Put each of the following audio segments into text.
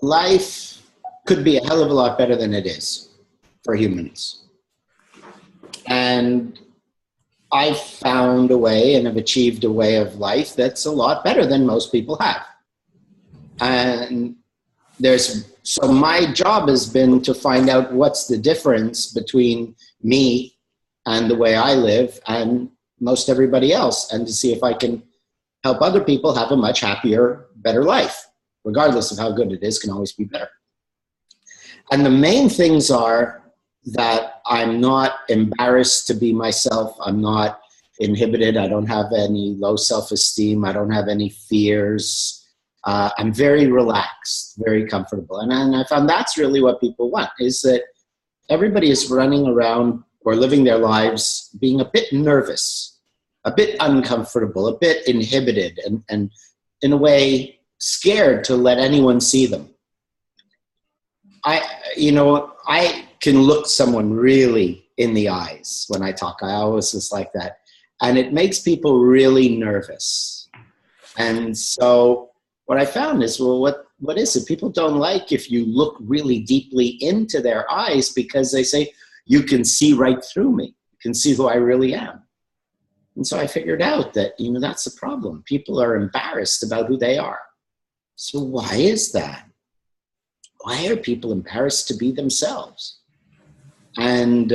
life could be a hell of a lot better than it is for humans. And I've found a way and have achieved a way of life that's a lot better than most people have. And so my job has been to find out what's the difference between me and the way I live and most everybody else, and to see if I can help other people have a much happier, better life, regardless of how good it is, can always be better. And the main things are that I'm not embarrassed to be myself. I'm not inhibited. I don't have any low self-esteem. I don't have any fears. I'm very relaxed, very comfortable. And I found that's really what people want, is that everybody is running around or living their lives being a bit nervous, a bit uncomfortable, a bit inhibited, and in a way scared to let anyone see them. I can look someone really in the eyes when I talk. I always was like that. And it makes people really nervous. And so what I found is, well, what is it? People don't like if you look really deeply into their eyes, because they say, you can see right through me. You can see who I really am. And so I figured out that, that's the problem. People are embarrassed about who they are. So why is that? Why are people embarrassed to be themselves? And,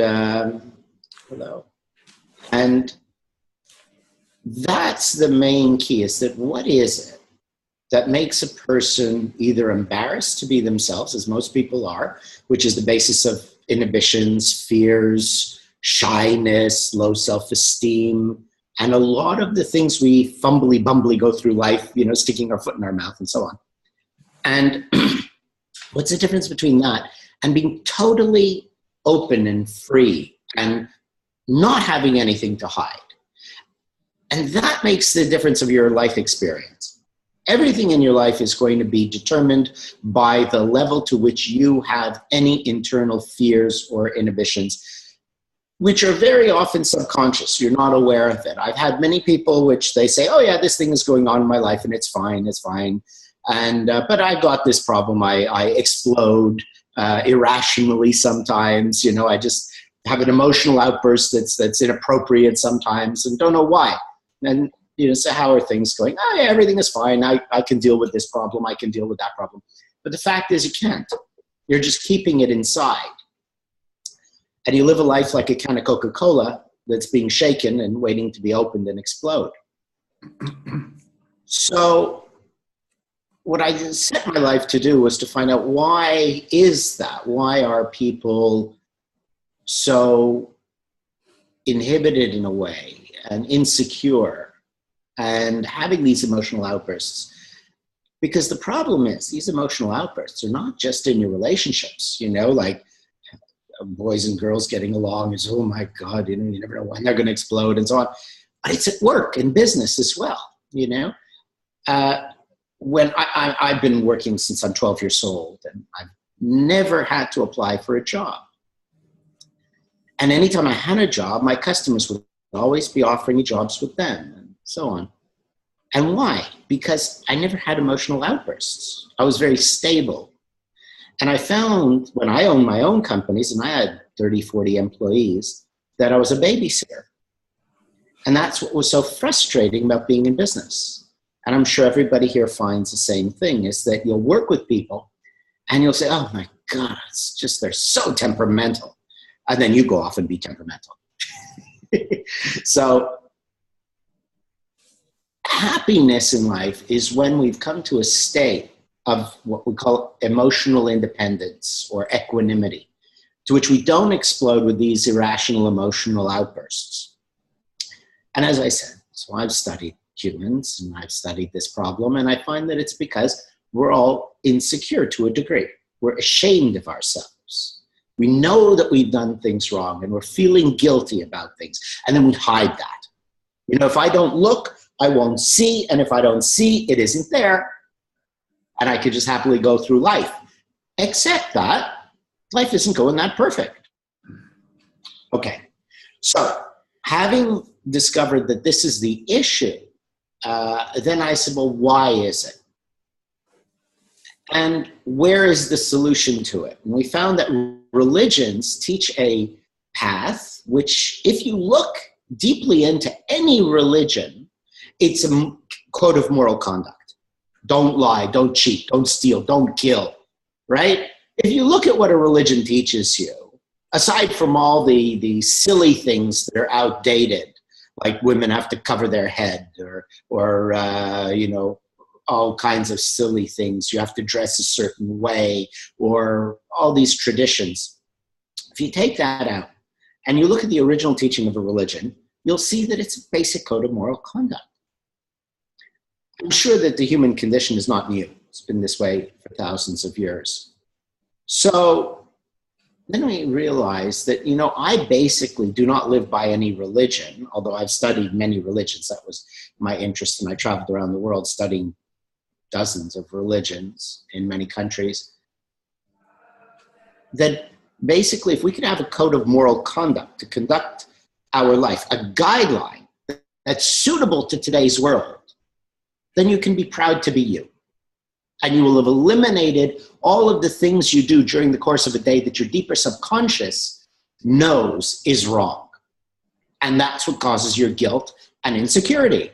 and that's the main key, is that what is it that makes a person either embarrassed to be themselves, as most people are, which is the basis of inhibitions, fears, shyness, low self-esteem, and a lot of the things we bumbly go through life, sticking our foot in our mouth and so on. And what's the difference between that and being totally open and free and not having anything to hide? And that makes the difference of your life experience. Everything in your life is going to be determined by the level to which you have any internal fears or inhibitions, which are very often subconscious. You're not aware of it. I've had many people which they say, oh yeah, this thing is going on in my life and it's fine. And, but I've got this problem. I explode irrationally sometimes. I just have an emotional outburst that's inappropriate sometimes and don't know why. And, so how are things going? Oh yeah, everything is fine. I can deal with this problem. I can deal with that problem. But the fact is you can't. You're just keeping it inside. And you live a life like a can of Coca-Cola that's being shaken and waiting to be opened and explode. So what I set my life to do was to find out, why is that? Why are people so inhibited in a way and insecure and having these emotional outbursts? Because the problem is these emotional outbursts are not just in your relationships, like boys and girls getting along is, oh my God, you never know when they're going to explode and so on. But it's at work and business as well, when I've been working since I'm 12 years old, and I've never had to apply for a job. And anytime I had a job, my customers would always be offering me jobs with them and so on. And why? Because I never had emotional outbursts. I was very stable. And I found when I owned my own companies, and I had 30, 40 employees, that I was a babysitter. And that's what was so frustrating about being in business. And I'm sure everybody here finds the same thing, is that you'll work with people and you'll say, oh my God, it's just, they're so temperamental. And then you go off and be temperamental. So happiness in life is when we've come to a state of what we call emotional independence or equanimity, to which we don't explode with these irrational emotional outbursts. And as I said, so I've studied humans and I've studied this problem, and I find that it's because we're all insecure to a degree. We're ashamed of ourselves. We know that we've done things wrong and we're feeling guilty about things, and then we hide that. If I don't look, I won't see, and if I don't see, it isn't there, and I could just happily go through life. Except that life isn't going that perfect. Okay, so having discovered that this is the issue, then I said, well, why is it? And where is the solution to it? And we found that religions teach a path which, if you look deeply into any religion, it's a code of moral conduct. Don't lie, don't cheat, don't steal, don't kill, right? If you look at what a religion teaches you, aside from all the silly things that are outdated, like women have to cover their head, or all kinds of silly things, you have to dress a certain way, or all these traditions. If you take that out and you look at the original teaching of a religion, you'll see that it's a basic code of moral conduct. I'm sure that the human condition is not new. It's been this way for thousands of years. So then we realized that, I basically do not live by any religion, although I've studied many religions. That was my interest, and I traveled around the world studying dozens of religions in many countries. That basically, if we could have a code of moral conduct to conduct our life, a guideline that's suitable to today's world, then you can be proud to be you. And you will have eliminated all of the things you do during the course of a day that your deeper subconscious knows is wrong. And that's what causes your guilt and insecurity.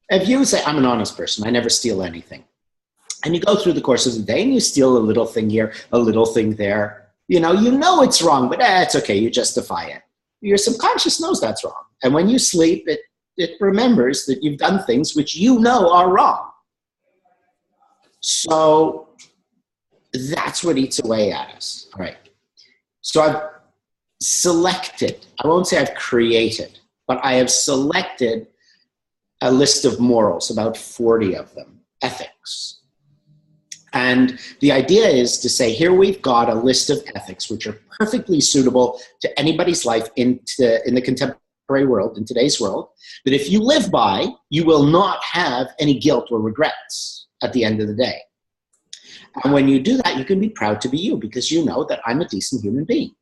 If you say, I'm an honest person, I never steal anything, and you go through the course of the day and you steal a little thing here, a little thing there, you know it's wrong, but it's okay, you justify it. Your subconscious knows that's wrong. And when you sleep, it remembers that you've done things which you know are wrong. So that's what eats away at us. All right. So I've selected, I won't say I've created, but I have selected a list of morals, about 40 of them, ethics. And the idea is to say, here we've got a list of ethics which are perfectly suitable to anybody's life in the contemporary world, in today's world, that if you live by, you will not have any guilt or regrets at the end of the day. And when you do that, you can be proud to be you, because you know that I'm a decent human being.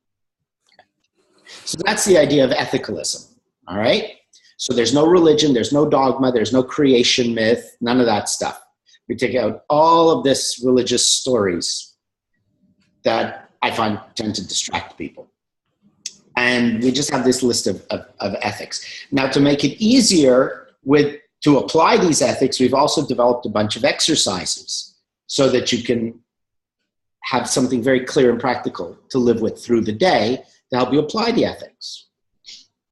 So that's the idea of ethicalism, all right? So there's no religion, there's no dogma, there's no creation myth, none of that stuff. We take out all of this religious stories that I find tend to distract people. And we just have this list of ethics. Now, to make it easier to apply these ethics, we've also developed a bunch of exercises so that you can have something very clear and practical to live with through the day to help you apply the ethics.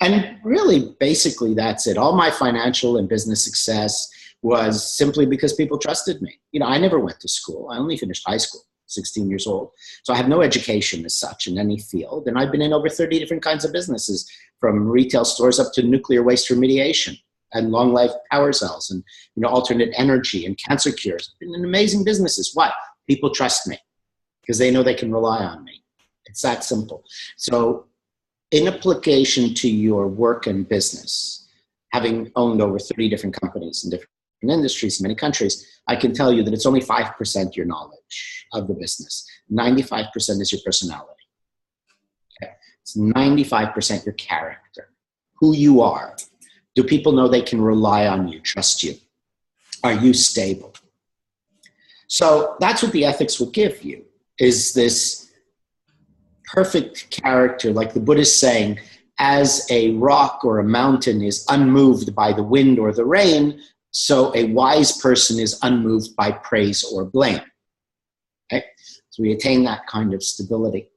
And really, basically, that's it. All my financial and business success was simply because people trusted me. I never went to school. I only finished high school, 16 years old. So I have no education as such in any field. And I've been in over 30 different kinds of businesses, from retail stores up to nuclear waste remediation and long life power cells and alternate energy and cancer cures. I've been in amazing businesses. Why? People trust me because they know they can rely on me. It's that simple. So in application to your work and business, having owned over 30 different companies in different industries in many countries, I can tell you that it's only 5% your knowledge of the business. 95% is your personality. Okay? It's 95% your character, who you are. Do people know they can rely on you, trust you? Are you stable? So that's what the ethics will give you, is this perfect character, like the Buddhist saying, as a rock or a mountain is unmoved by the wind or the rain, so a wise person is unmoved by praise or blame. Okay? So we attain that kind of stability.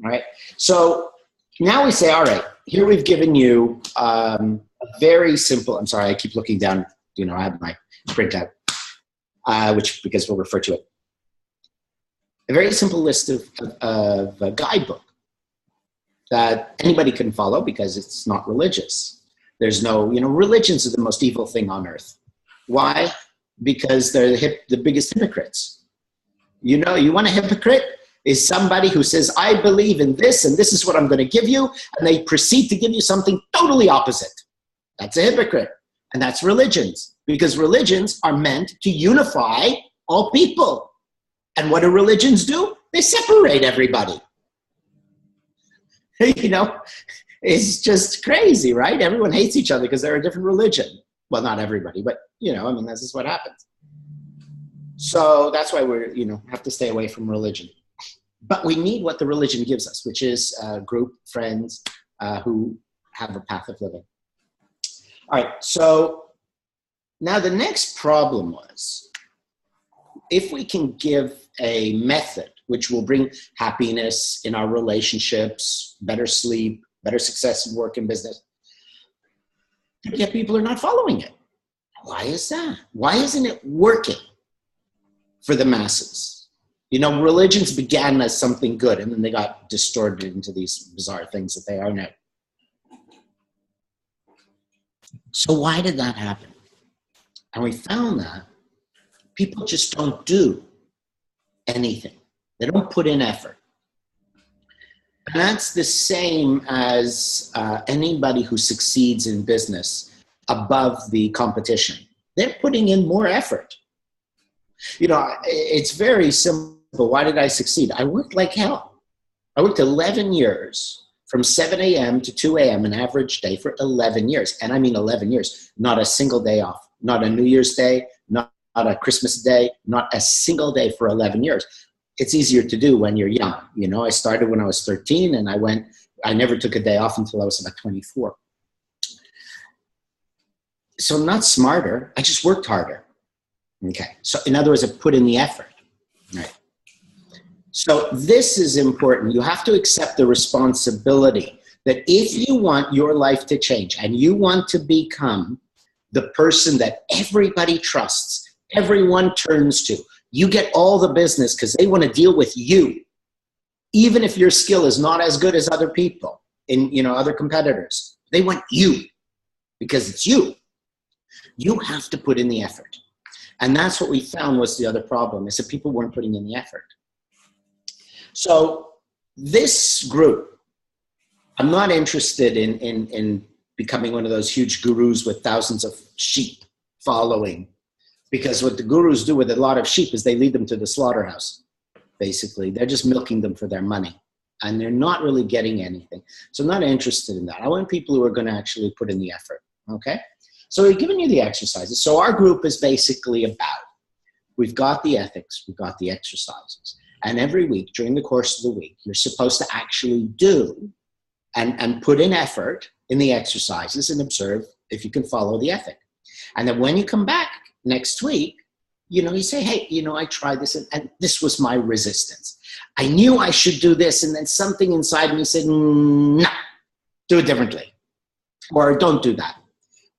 All right? So now we say, all right, here we've given you a very simple, I'm sorry, I keep looking down, I have my printout, because we'll refer to it. A very simple list of a guidebook that anybody can follow because it's not religious. There's no, religions are the most evil thing on earth. Why? Because they're the biggest hypocrites. You want a hypocrite is somebody who says, I believe in this and this is what I'm going to give you, and they proceed to give you something totally opposite. That's a hypocrite. And that's religions, because religions are meant to unify all people. And what do religions do? They separate everybody. It's just crazy, right? Everyone hates each other because they're a different religion. Well, not everybody, but, this is what happens. So that's why we're, have to stay away from religion. But we need what the religion gives us, which is a group, friends who have a path of living. All right, so now the next problem was, if we can give a method which will bring happiness in our relationships, better sleep, better success in work and business, yet people are not following it. Why is that? Why isn't it working for the masses? Religions began as something good, and then they got distorted into these bizarre things that they are now. So why did that happen? And we found that people just don't do anything. They don't put in effort. And that's the same as anybody who succeeds in business above the competition. They're putting in more effort. It's very simple. Why did I succeed? I worked like hell. I worked 11 years from 7 a.m. to 2 a.m. an average day for 11 years. And I mean 11 years, not a single day off, not a New Year's Day, not a Christmas Day, not a single day for 11 years. It's easier to do when you're young. I started when I was 13 and I never took a day off until I was about 24. So I'm not smarter, I just worked harder. Okay, so in other words, I put in the effort. Right. So this is important. You have to accept the responsibility that if you want your life to change and you want to become the person that everybody trusts, everyone turns to, you get all the business because they want to deal with you. Even if your skill is not as good as other people in, other competitors, they want you because it's you. You have to put in the effort. And that's what we found was the other problem, is that people weren't putting in the effort. So this group, I'm not interested in becoming one of those huge gurus with thousands of sheep following, because what the gurus do with a lot of sheep is they lead them to the slaughterhouse, basically. They're just milking them for their money, and they're not really getting anything. So I'm not interested in that. I want people who are going to actually put in the effort, okay? So we've given you the exercises. So our group is basically about, we've got the ethics, we've got the exercises. And every week, during the course of the week, you're supposed to actually do and put in effort in the exercises and observe if you can follow the ethic. And then when you come back next week, you say, hey, I tried this and this was my resistance. I knew I should do this, and then something inside me said, no, do it differently. Or don't do that.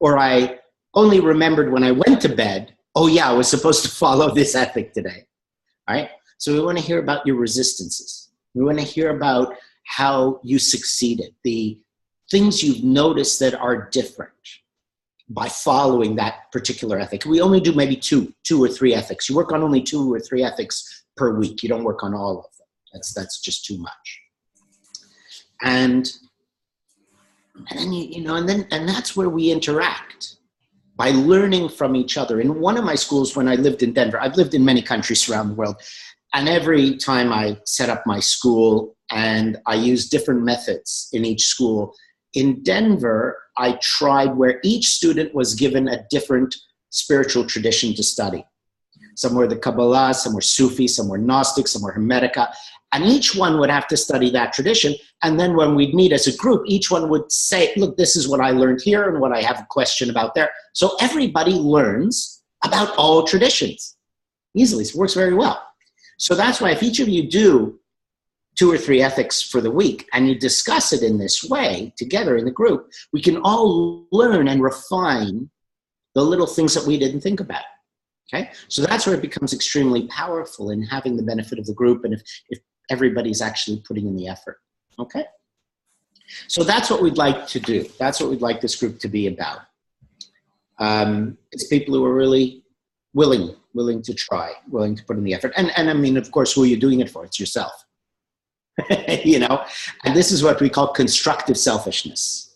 Or I only remembered when I went to bed, oh yeah, I was supposed to follow this ethic today, all right? So we want to hear about your resistances. We want to hear about how you succeeded, the things you've noticed that are different by following that particular ethic. We only do maybe two or three ethics. You work on only 2 or 3 ethics per week. You don't work on all of them. That's just too much. And then and that's where we interact, by learning from each other. In one of my schools, when I lived in Denver, I've lived in many countries around the world, and every time I set up my school and I used different methods in each school. In Denver, I tried where each student was given a different spiritual tradition to study. Some were the Kabbalah, some were Sufi, some were Gnostic, some were Hermetica. And each one would have to study that tradition. And then when we'd meet as a group, each one would say, look, this is what I learned here and what I have a question about there. So everybody learns about all traditions easily. So it works very well. So that's why if each of you do 2 or 3 ethics for the week and you discuss it in this way together in the group, we can all learn and refine the little things that we didn't think about. Okay, so that's where it becomes extremely powerful in having the benefit of the group, and if everybody's actually putting in the effort. Okay, so that's what we'd like to do. That's what we'd like this group to be about. It's people who are really willing to try, willing to put in the effort. And I mean, of course, who are you doing it for? It's yourself. And this is what we call constructive selfishness.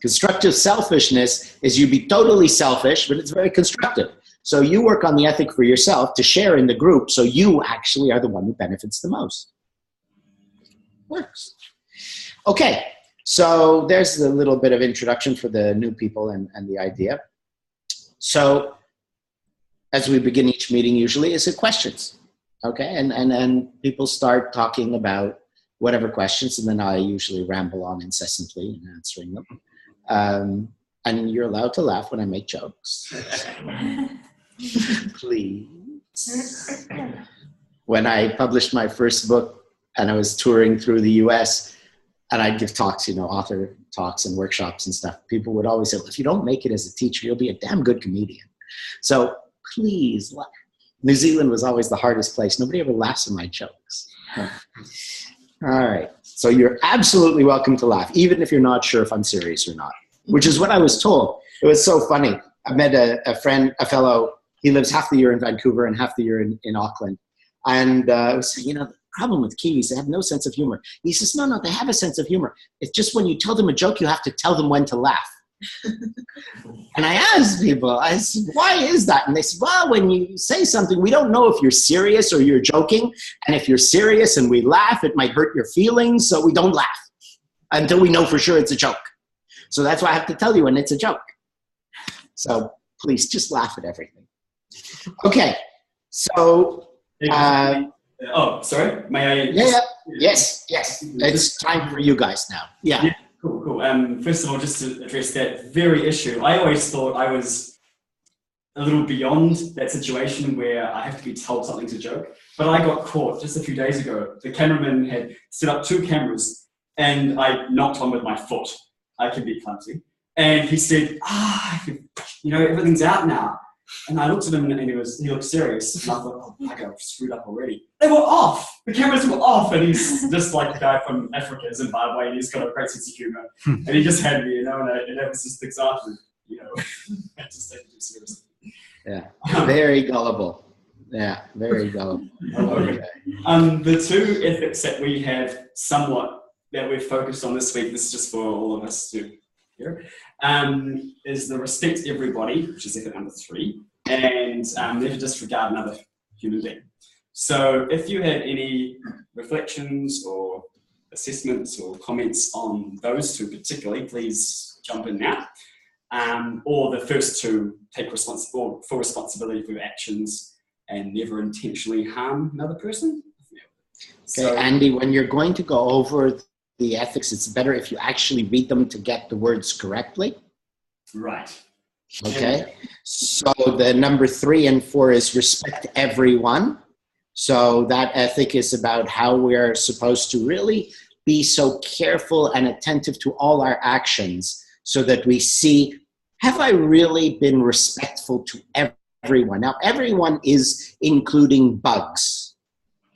Constructive selfishness is you be totally selfish, but it's very constructive. So you work on the ethic for yourself to share in the group, so you actually are the one who benefits the most. Works. Okay, so there's a little bit of introduction for the new people and the idea. So as we begin each meeting usually is with questions. Okay, and people start talking about whatever questions, and then I usually ramble on incessantly in answering them. And you're allowed to laugh when I make jokes. Please. When I published my first book and I was touring through the US and I'd give talks, author talks and workshops and stuff, people would always say, well, if you don't make it as a teacher, you'll be a damn good comedian. So please laugh. New Zealand was always the hardest place. Nobody ever laughs at my jokes. All right. So you're absolutely welcome to laugh, even if you're not sure if I'm serious or not, which is what I was told. It was so funny. I met a fellow, he lives half the year in Vancouver and half the year in Auckland. And I was saying, the problem with Kiwis, they have no sense of humor. He says, no, they have a sense of humor. It's just when you tell them a joke, you have to tell them when to laugh. And I asked people, I said, why is that? And they said, well, when you say something, we don't know if you're serious or you're joking. And if you're serious and we laugh, it might hurt your feelings. So we don't laugh until we know for sure it's a joke. So that's why I have to tell you when it's a joke. So please just laugh at everything. Okay. So, oh, sorry. May I? Yeah. Yes. It's time for you guys now. Yeah. Cool. First of all, just to address that very issue, I always thought I was a little beyond that situation where I have to be told something's a joke. But I got caught just a few days ago. The cameraman had set up 2 cameras and I knocked on with my foot. I can be clumsy. And he said, everything's out now. And I looked at him and he looked serious. And I thought, oh, I've screwed up already. They were off. The cameras were off. And he's just like the guy from Africa, Zimbabwe, and he's got a great sense of humor. And he just had me, and that was just the example, I had to take it seriously. Yeah, very gullible. Yeah, very gullible. Okay. The 2 ethics that we have somewhat that we're focused on this week, this is just for all of us to hear, is the respect everybody, which is ethic number 3, and never disregard another human being. So if you have any reflections or assessments or comments on those 2 particularly, please jump in now. Or the first 2, take full responsibility for your actions and never intentionally harm another person. Okay, Andy, when you're going to go over the ethics, it's better if you actually read them to get the words correctly. Right. Okay. So the number 3 and 4 is respect everyone. So that ethic is about how we're supposed to really be so careful and attentive to all our actions so that we see, have I really been respectful to everyone? Now, everyone is including bugs.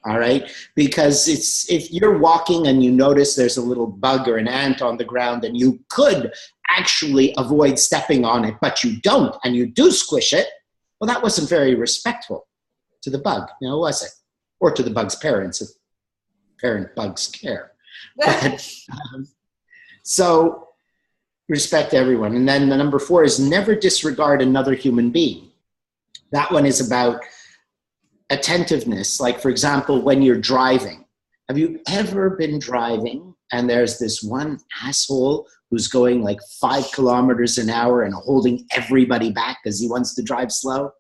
All right, because if you're walking and you notice there's a little bug or an ant on the ground and you could actually avoid stepping on it, but you don't, and you do squish it, well, that wasn't very respectful to the bug, was it? Or to the bug's parents, if parent bugs care. But, so respect everyone. And then the number 4 is never disregard another human being. That one is about attentiveness. Like, for example, when you're driving, have you ever been driving and there's this one asshole who's going like 5 kilometers an hour and holding everybody back because he wants to drive slow?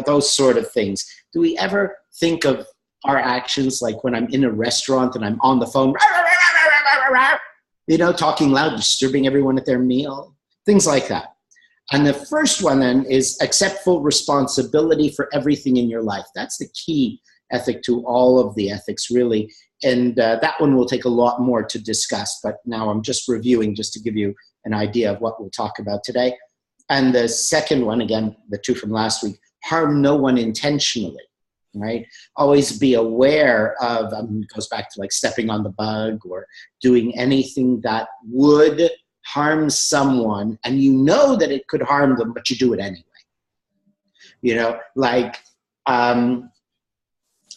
Those sort of things. Do we ever think of our actions like when I'm in a restaurant and I'm on the phone, talking loud, disturbing everyone at their meal, things like that? And the first one then is accept full responsibility for everything in your life. That's the key ethic to all of the ethics, really. And that one will take a lot more to discuss, but now I'm just reviewing just to give you an idea of what we'll talk about today. And the second one, again, the 2 from last week, harm no one intentionally, right? Always be aware of, it goes back to like stepping on the bug or doing anything that would harm someone, and that it could harm them, but you do it anyway.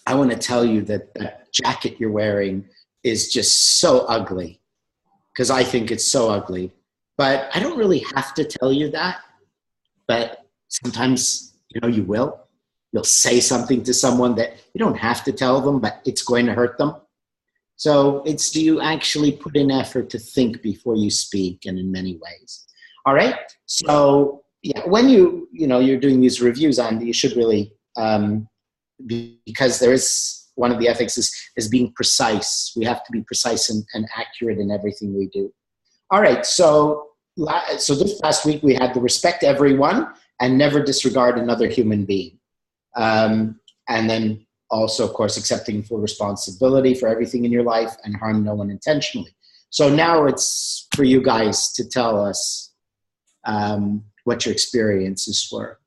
I want to tell you that jacket you're wearing is just so ugly, because I think it's so ugly. But I don't really have to tell you that. But sometimes, you will. You'll say something to someone that you don't have to tell them, but it's going to hurt them. So do you actually put in effort to think before you speak, and in many ways. All right. So yeah, when you're doing these reviews, Andy, you should really, because there is one of the ethics is being precise. We have to be precise and accurate in everything we do. All right, so this past week we had the respect everyone and never disregard another human being. And then also, of course, accepting full responsibility for everything in your life and harm no one intentionally. So now it's for you guys to tell us what your experiences were.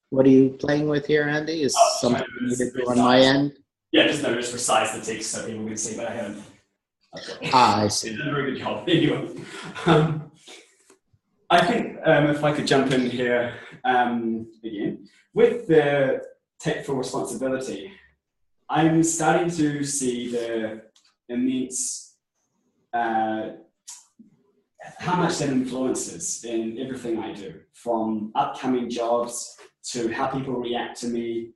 What are you playing with here, Andy? Is something you did on my end? Yeah, just resize the text so people can see, but I haven't. I see. Did a very good job. Anyway, I think if I could jump in here again, with the take full responsibility, I'm starting to see the immense, how much that influences in everything I do, from upcoming jobs to how people react to me.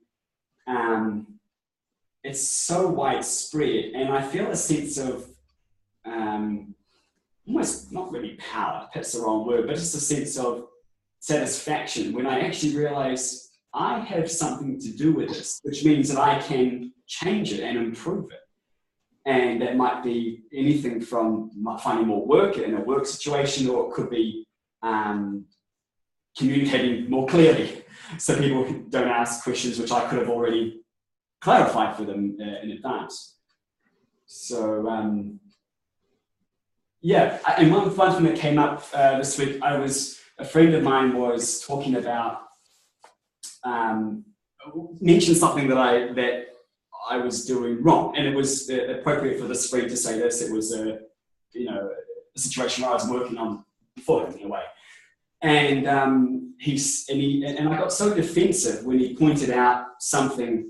It's so widespread, and I feel a sense of almost not really power, that's the wrong word, but just a sense of satisfaction when I actually realize I have something to do with this, which means that I can change it and improve it. And that might be anything from finding more work in a work situation, or it could be communicating more clearly so people don't ask questions which I could have already clarified for them in advance. So, yeah, and one thing that came up this week, a friend of mine was talking about, mentioned something that I was doing wrong, and it was appropriate for this friend to say this. It was a situation where I was working on for him in a way, and I got so defensive when he pointed out something.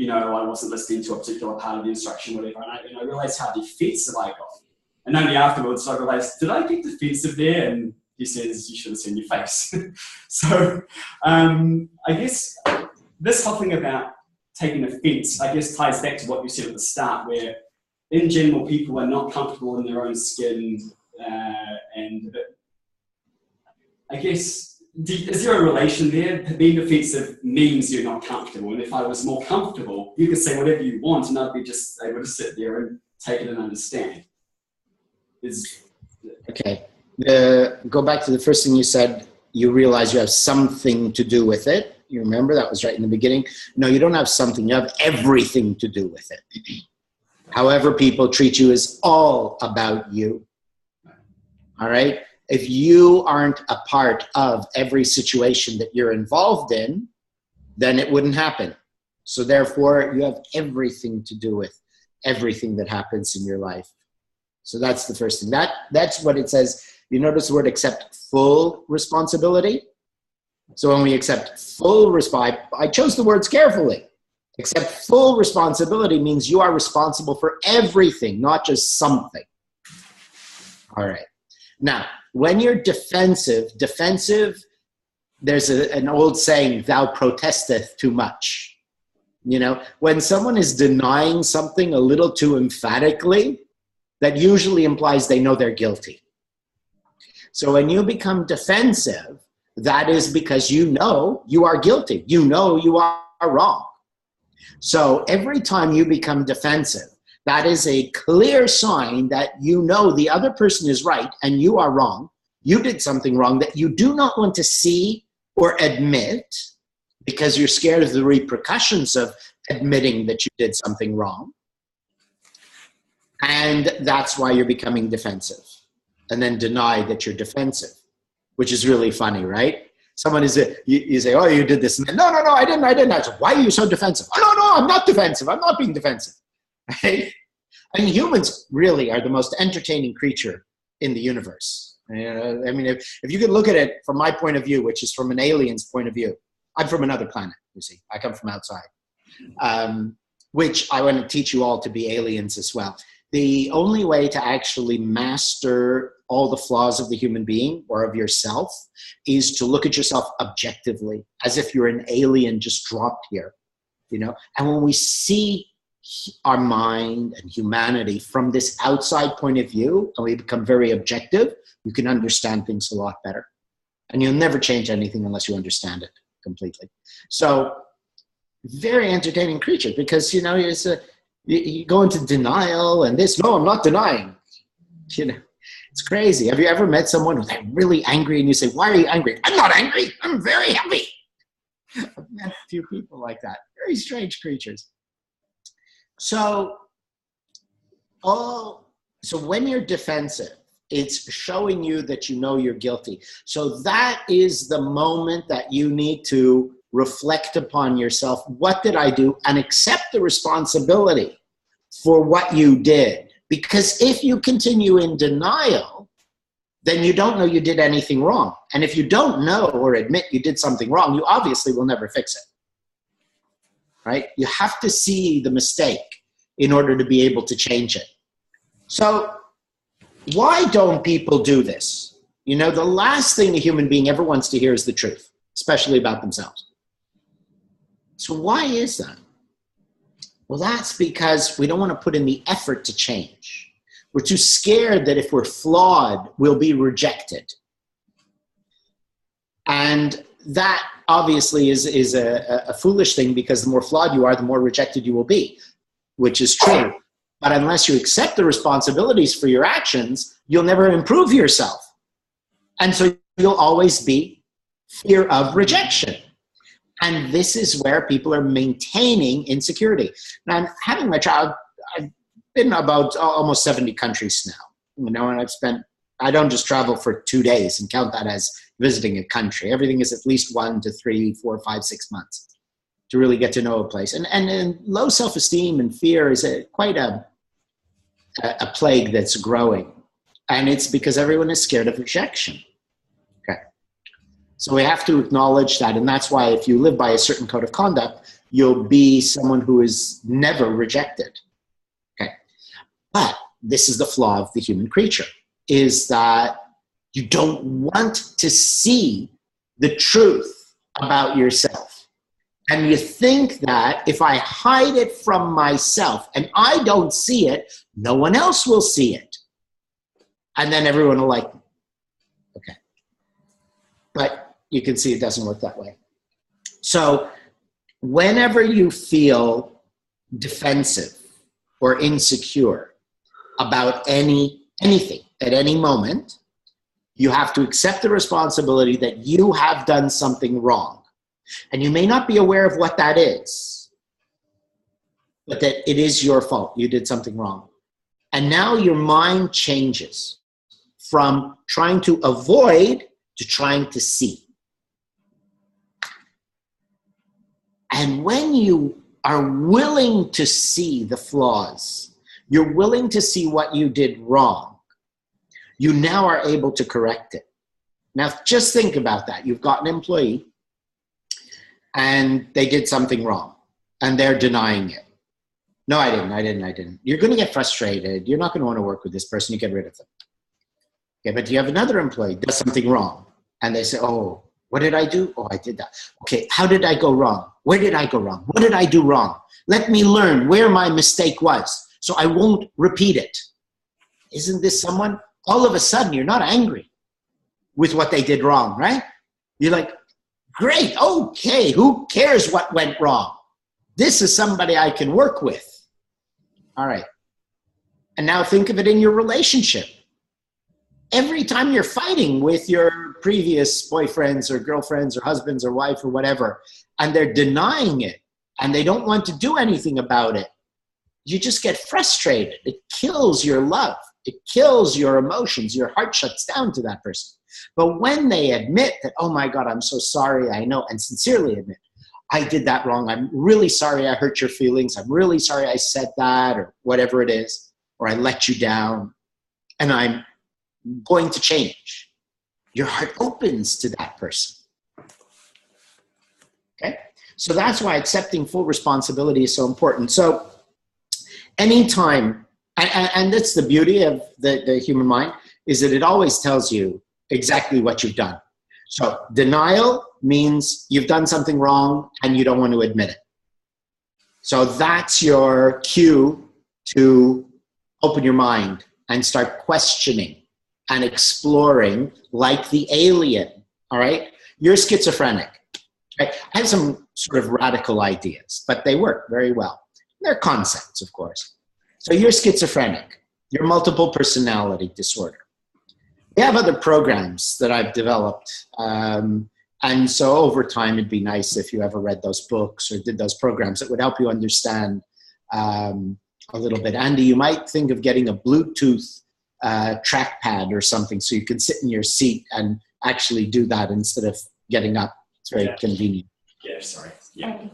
I wasn't listening to a particular part of the instruction, whatever, and I realized how defensive I got. And only afterwards I realized, did I get defensive there? And he says, you should have seen your face. So I guess this whole thing about taking offense, I guess, ties back to what you said at the start, where in general, people are not comfortable in their own skin. And I guess, is there a relation there? Being defensive means you're not comfortable. And if I was more comfortable, you could say whatever you want, and I'd be just able to sit there and take it and understand. Okay. Go back to the first thing you said. You realize you have something to do with it. You remember that was right in the beginning. No, you don't have something. You have everything to do with it. However people treat you is all about you. All right? If you aren't a part of every situation that you're involved in, then it wouldn't happen. So therefore, you have everything to do with everything that happens in your life. So that's the first thing. That's what it says. You notice the word accept full responsibility? So when we accept full responsibility, I chose the words carefully. Accept full responsibility means you are responsible for everything, not just something. All right. Now, when you're defensive, there's an old saying, thou protesteth too much. When someone is denying something a little too emphatically, that usually implies they know they're guilty. So when you become defensive, that is because you know you are guilty. You know you are wrong. So every time you become defensive, that is a clear sign that you know the other person is right and you are wrong. You did something wrong that you do not want to see or admit because you're scared of the repercussions of admitting that you did something wrong. And that's why you're becoming defensive. And then deny that you're defensive, which is really funny, right? Someone you say, oh, you did this. And then, no, I didn't. I said, why are you so defensive? Oh, no, I'm not defensive. I'm not being defensive. Right? I mean, humans really are the most entertaining creature in the universe. I mean, if you could look at it from my point of view, which is from an alien's point of view, I'm from another planet, you see. I come from outside, which I want to teach you all to be aliens as well. The only way to actually master all the flaws of the human being or of yourself is to look at yourself objectively, as if you're an alien just dropped here, And when we see our mind and humanity from this outside point of view, and we become very objective, you can understand things a lot better. And you'll never change anything unless you understand it completely. So very entertaining creature, because, you know, you go into denial and this, no, I'm not denying. You know, it's crazy. Have you ever met someone who's really angry and you say, why are you angry? I'm not angry. I'm very happy. I've met a few people like that. Very strange creatures. So when you're defensive, it's showing you that you know you're guilty. So that is the moment that you need to reflect upon yourself. What did I do? And accept the responsibility for what you did. Because if you continue in denial, then you don't know you did anything wrong. And if you don't know or admit you did something wrong, you obviously will never fix it. Right? You have to see the mistake in order to be able to change it. So why don't people do this? You know, the last thing a human being ever wants to hear is the truth, especially about themselves. So why is that? Well, that's because we don't want to put in the effort to change. We're too scared that if we're flawed, we'll be rejected. And that obviously is a foolish thing, because the more flawed you are, the more rejected you will be, which is true. But unless you accept the responsibilities for your actions, you'll never improve yourself. And so you'll always be fear of rejection. And this is where people are maintaining insecurity. Now, having my child, I've been about almost 70 countries now, you know, and I don't just travel for 2 days and count that as visiting a country. Everything is at least 1 to 3, 4, 5, 6 months to really get to know a place. And low self-esteem and fear is quite a plague that's growing. And it's because everyone is scared of rejection. Okay. So we have to acknowledge that. And that's why if you live by a certain code of conduct, you'll be someone who is never rejected. Okay. But this is the flaw of the human creature, is that you don't want to see the truth about yourself. And you think that if I hide it from myself and I don't see it, no one else will see it. And then everyone will like me. Okay. But you can see it doesn't work that way. So whenever you feel defensive or insecure about anything at any moment, you have to accept the responsibility that you have done something wrong. And you may not be aware of what that is, but that it is your fault. You did something wrong. And now your mind changes from trying to avoid to trying to see. And when you are willing to see the flaws, you're willing to see what you did wrong, you now are able to correct it. Now, just think about that. You've got an employee and they did something wrong and they're denying it. No, I didn't. You're going to get frustrated. You're not going to want to work with this person. You get rid of them. Okay, but you have another employee does something wrong and they say, oh, what did I do? Oh, I did that. Okay, how did I go wrong? Where did I go wrong? What did I do wrong? Let me learn where my mistake was so I won't repeat it. Isn't this someone? All of a sudden, you're not angry with what they did wrong, right? You're like, great, okay, who cares what went wrong? This is somebody I can work with. All right. And now think of it in your relationship. Every time you're fighting with your previous boyfriends or girlfriends or husbands or wife or whatever, and they're denying it and they don't want to do anything about it, you just get frustrated. It kills your love. It kills your emotions. Your heart shuts down to that person. But when they admit that, oh my God, I'm so sorry, I know, and sincerely admit, I did that wrong. I'm really sorry I hurt your feelings. I'm really sorry I said that, or whatever it is, or I let you down, and I'm going to change. Your heart opens to that person. Okay? So that's why accepting full responsibility is so important. So anytime, and that's the beauty of the human mind, is that it always tells you exactly what you've done. So denial means you've done something wrong and you don't want to admit it. So that's your cue to open your mind and start questioning and exploring like the alien all right? You're schizophrenic. Right? I have some sort of radical ideas, but they work very well. They're concepts, of course. So you're schizophrenic. You're multiple personality disorder. We have other programs that I've developed. And so over time, it'd be nice if you ever read those books or did those programs that would help you understand a little bit. Andy, you might think of getting a Bluetooth trackpad or something so you can sit in your seat and actually do that instead of getting up. It's very convenient. Yeah, sorry. Yeah.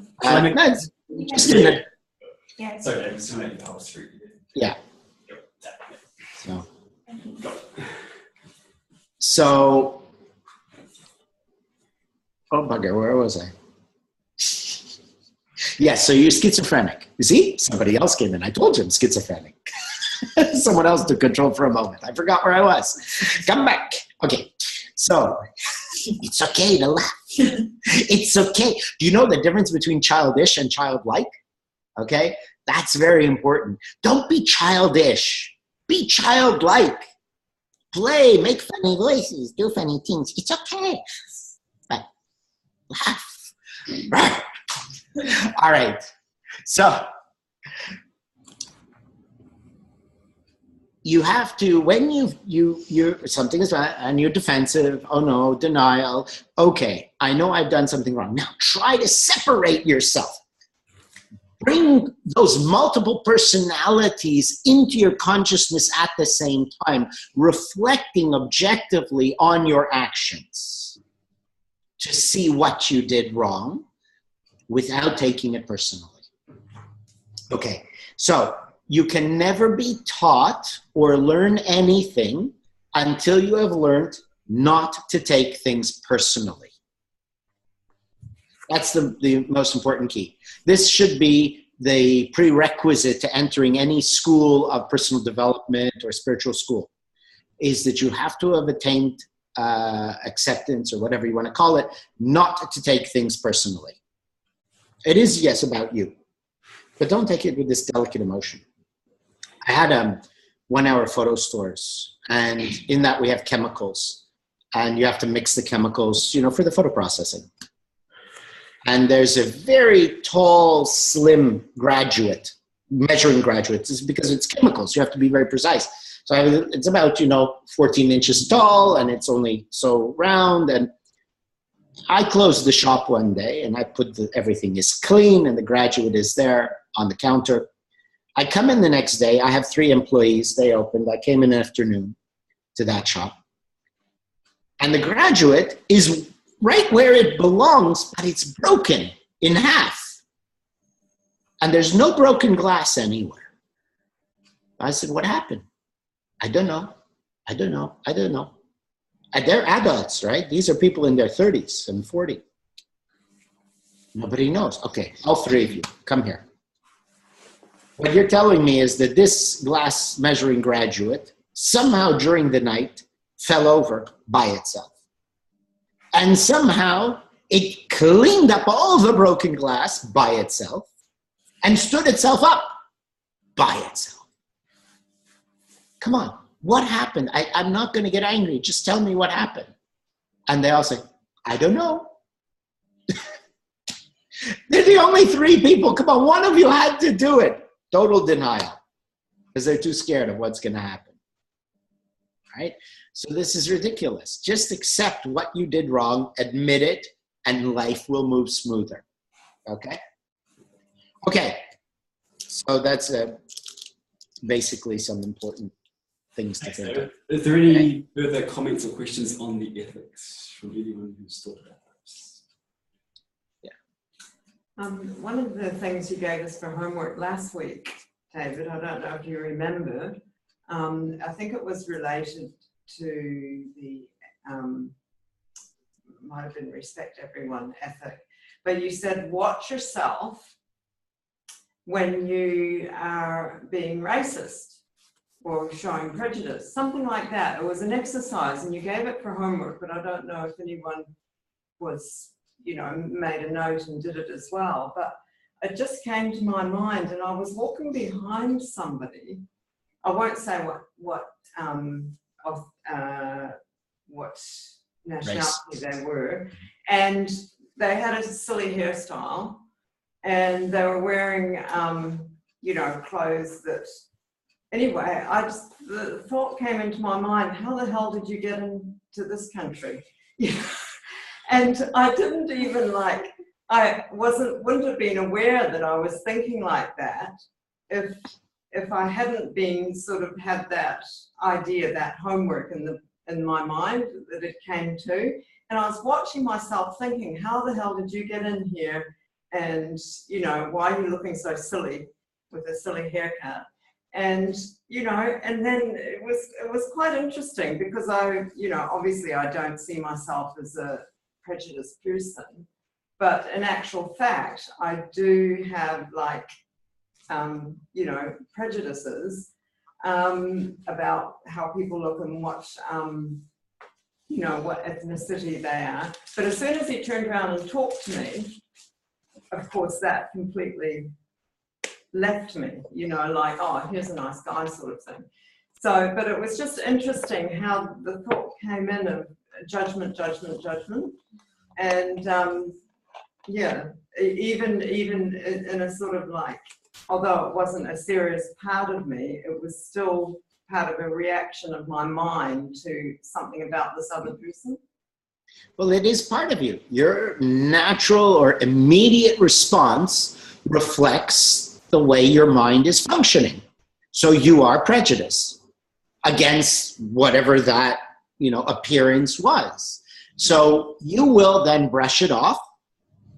Just in the, yeah. Sorry, I'm just going to let you pass through. Yeah. So, oh bugger, where was I? Yes, so you're schizophrenic. You see, somebody else came in. I told you I'm schizophrenic. Someone else took control for a moment. I forgot where I was. Come back. Okay, so it's okay to laugh. It's okay. Do you know the difference between childish and childlike? Okay, that's very important. Don't be childish. Be childlike. Play, make funny voices, do funny things. It's okay. But laugh. All right. So you have to, when you're something is wrong and you're defensive, oh no, denial. Okay, I know I've done something wrong. Now try to separate yourself. Bring those multiple personalities into your consciousness at the same time, reflecting objectively on your actions to see what you did wrong without taking it personally. Okay, so you can never be taught or learn anything until you have learned not to take things personally. That's the most important key. This should be the prerequisite to entering any school of personal development or spiritual school, is that you have to have attained acceptance, or whatever you want to call it, not to take things personally. It is, yes, about you, but don't take it with this delicate emotion. I had 1 hour photo stores, and in that we have chemicals, and you have to mix the chemicals, for the photo processing. And there's a very tall, slim graduate, measuring graduate. It's because it's chemicals. You have to be very precise. So it's about, 14 inches tall, and it's only so round. And I closed the shop one day, and I put everything is clean, and the graduate is there on the counter. I come in the next day. I have 3 employees. They opened. I came in the afternoon to that shop. And the graduate is right where it belongs, but it's broken in half. And there's no broken glass anywhere. I said, what happened? I don't know. And they're adults, right? These are people in their 30s and 40. Nobody knows. Okay, all 3 of you, come here. What you're telling me is that this glass measuring graduate somehow during the night fell over by itself. And somehow it cleaned up all the broken glass by itself and stood itself up by itself. Come on, what happened? I'm not going to get angry. Just tell me what happened. And they all say, I don't know. They're the only 3 people. Come on, one of you had to do it. Total denial, because they're too scared of what's going to happen. Right? So this is ridiculous. Just accept what you did wrong, admit it, and life will move smoother. Okay? Okay. So that's basically some important things to think of. Is there any further comments or questions on the ethics from anyone who's thought about this? Yeah. One of the things you gave us for homework last week, David, I don't know if you remember, I think it was related to the, might have been respect everyone ethic, but you said watch yourself when you are being racist or showing prejudice, something like that. It was an exercise and you gave it for homework, but I don't know if anyone was, made a note and did it as well, but it just came to my mind and I was walking behind somebody. I won't say what nationality they were, and they had a silly hairstyle, and they were wearing, clothes that. Anyway, the thought came into my mind: how the hell did you get into this country? And I didn't even wouldn't have been aware that I was thinking like that if I hadn't been sort of had that idea, that homework in my mind that it came to. And I was watching myself thinking, how the hell did you get in here? And, why are you looking so silly with a silly haircut? And, and then it was quite interesting because obviously I don't see myself as a prejudiced person, but in actual fact, I do have prejudices about how people look and what ethnicity they are. But as soon as he turned around and talked to me, of course, that completely left me, oh, here's a nice guy sort of thing. So, but it was just interesting how the thought came in of judgment. And even in a sort of although it wasn't a serious part of me, it was still part of a reaction of my mind to something about this other person. Well, it is part of you. Your natural or immediate response reflects the way your mind is functioning. So you are prejudiced against whatever that, appearance was. So you will then brush it off.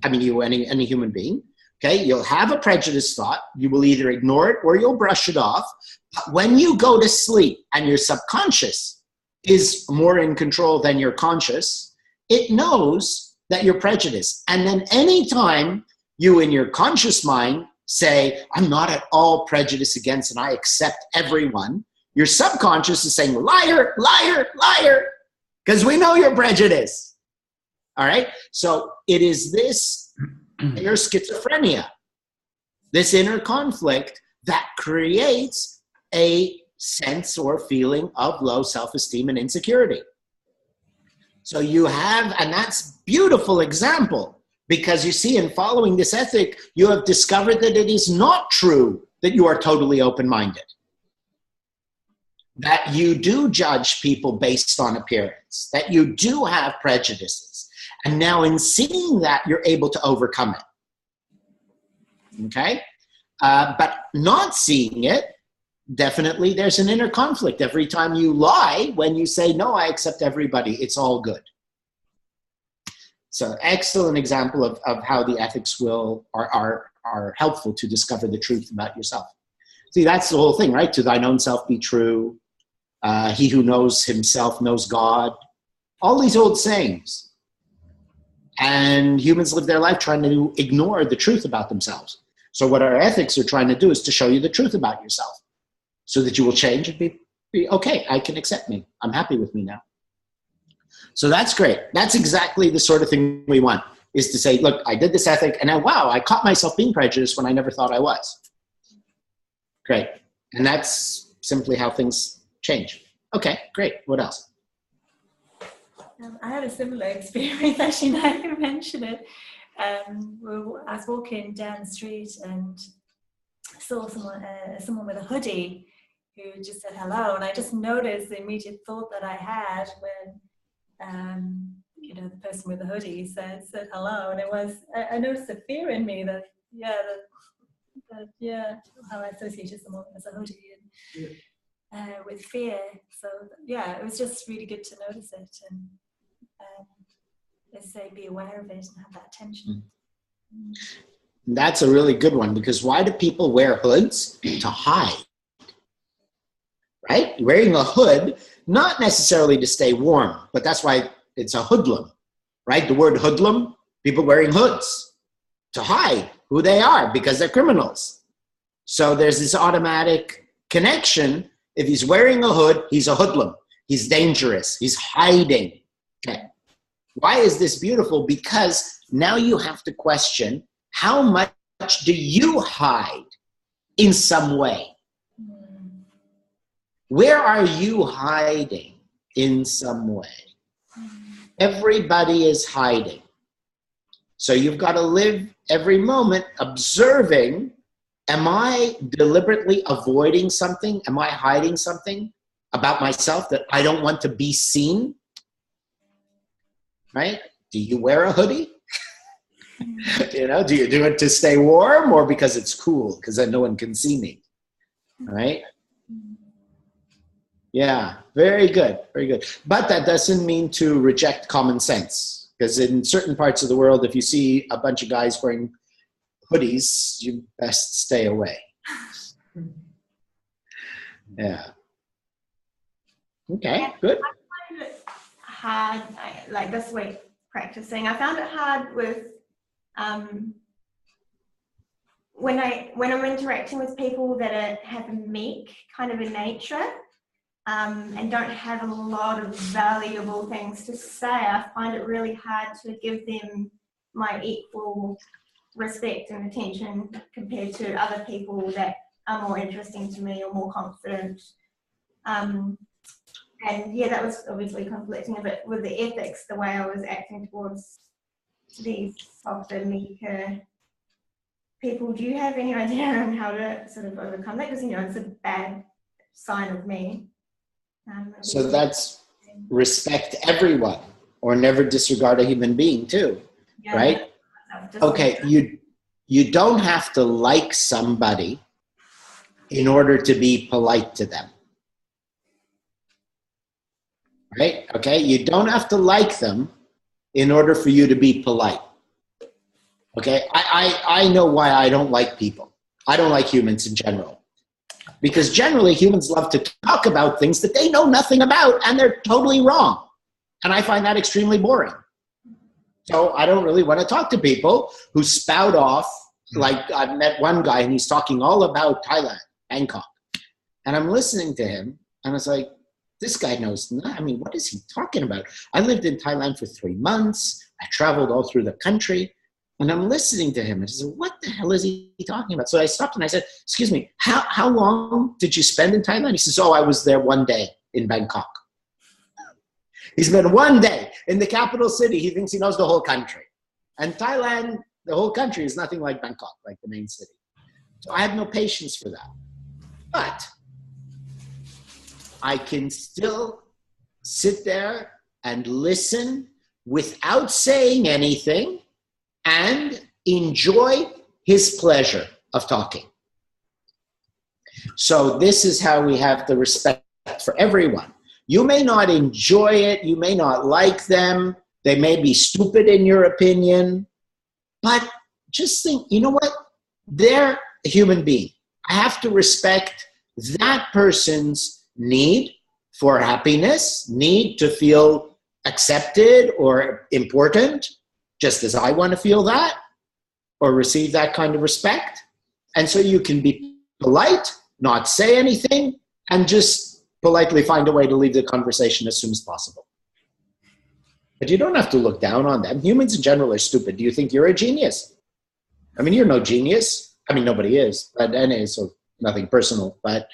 I mean, any human being, okay? You'll have a prejudiced thought. You will either ignore it or you'll brush it off. But when you go to sleep and your subconscious is more in control than your conscious, it knows that you're prejudiced. And then anytime you in your conscious mind say, I'm not at all prejudiced against and I accept everyone, your subconscious is saying, liar, liar, liar, because we know you're prejudiced. All right? So it is this inner schizophrenia, this inner conflict that creates a sense or feeling of low self-esteem and insecurity. So you have, and that's beautiful example, because you see, in following this ethic, you have discovered that it is not true that you are totally open-minded, that you do judge people based on appearance, that you do have prejudices. And now in seeing that, you're able to overcome it. Okay? But not seeing it, definitely there's an inner conflict. Every time you lie, when you say, no, I accept everybody, it's all good. So excellent example of how the ethics are helpful to discover the truth about yourself. See, that's the whole thing, right? To thine own self be true. He who knows himself knows God. All these old sayings. And humans live their life trying to ignore the truth about themselves. So what our ethics are trying to do is to show you the truth about yourself so that you will change and be okay, I can accept me. I'm happy with me now. So that's great. That's exactly the sort of thing we want, is to say, look, I did this ethic and now, wow, I caught myself being prejudiced when I never thought I was. Great. And that's simply how things change. Okay, great. What else? I had a similar experience, actually, now you mention it. I was walking down the street and saw someone with a hoodie who just said hello, and I just noticed the immediate thought that I had when the person with the hoodie said hello, and it was, I noticed the fear in me that how I associated someone as a hoodie and with fear. So it was just really good to notice it and let's say be aware of it and have that attention. That's a really good one, because why do people wear hoods? To hide, right? Wearing a hood, not necessarily to stay warm, but that's why it's a hoodlum, right? The word hoodlum, people wearing hoods to hide who they are because they're criminals. So there's this automatic connection. If he's wearing a hood, he's a hoodlum. He's dangerous. He's hiding. Okay. Why is this beautiful? Because now you have to question, how much do you hide in some way? Where are you hiding in some way? Everybody is hiding. So you've got to live every moment observing, am I deliberately avoiding something? Am I hiding something about myself that I don't want to be seen? Right? Do you wear a hoodie? You know, do you do it to stay warm or because it's cool? Because then no one can see me. Right? Yeah, very good, very good. But that doesn't mean to reject common sense. Because in certain parts of the world, if you see a bunch of guys wearing hoodies, you best stay away. Yeah. Okay, good. I find it hard, like this week practicing. I found it hard with when I'm interacting with people that have a meek kind of a nature and don't have a lot of valuable things to say. I find it really hard to give them my equal respect and attention compared to other people that are more interesting to me or more confident. And yeah, that was obviously conflicting a bit with the ethics, the way I was acting towards these softer, meeker people. Do you have any idea on how to sort of overcome that? Because, you know, it's a bad sign of me. So that's respect everyone or never disregard a human being too, Yeah, right? Okay, you don't have to like somebody in order to be polite to them. Right? Okay, you don't have to like them in order for you to be polite. Okay, I know why I don't like people. I don't like humans in general. Because generally humans love to talk about things that they know nothing about and they're totally wrong. And I find that extremely boring. So I don't really want to talk to people who spout off. Like I've met one guy and he's talking all about Thailand, Bangkok. And I'm listening to him and I was like, this guy knows not. I mean, what is he talking about? I lived in Thailand for 3 months. I traveled all through the country. And I'm listening to him. And I said, what the hell is he talking about? So I stopped and I said, excuse me, how long did you spend in Thailand? He says, oh, I was there 1 day in Bangkok. He spent 1 day in the capital city. He thinks he knows the whole country. And Thailand, the whole country is nothing like Bangkok, like the main city. So I have no patience for that. But I can still sit there and listen without saying anything and enjoy his pleasure of talking. So this is how we have the respect for everyone. You may not enjoy it, you may not like them, they may be stupid in your opinion, but just think, you know what? They're a human being. I have to respect that person's need for happiness, need to feel accepted or important, just as I want to feel that or receive that kind of respect. And so you can be polite, not say anything, and just politely find a way to leave the conversation as soon as possible. But you don't have to look down on them. Humans in general are stupid. Do you think you're a genius? I mean, you're no genius. I mean, nobody is, but anyway, so nothing personal. But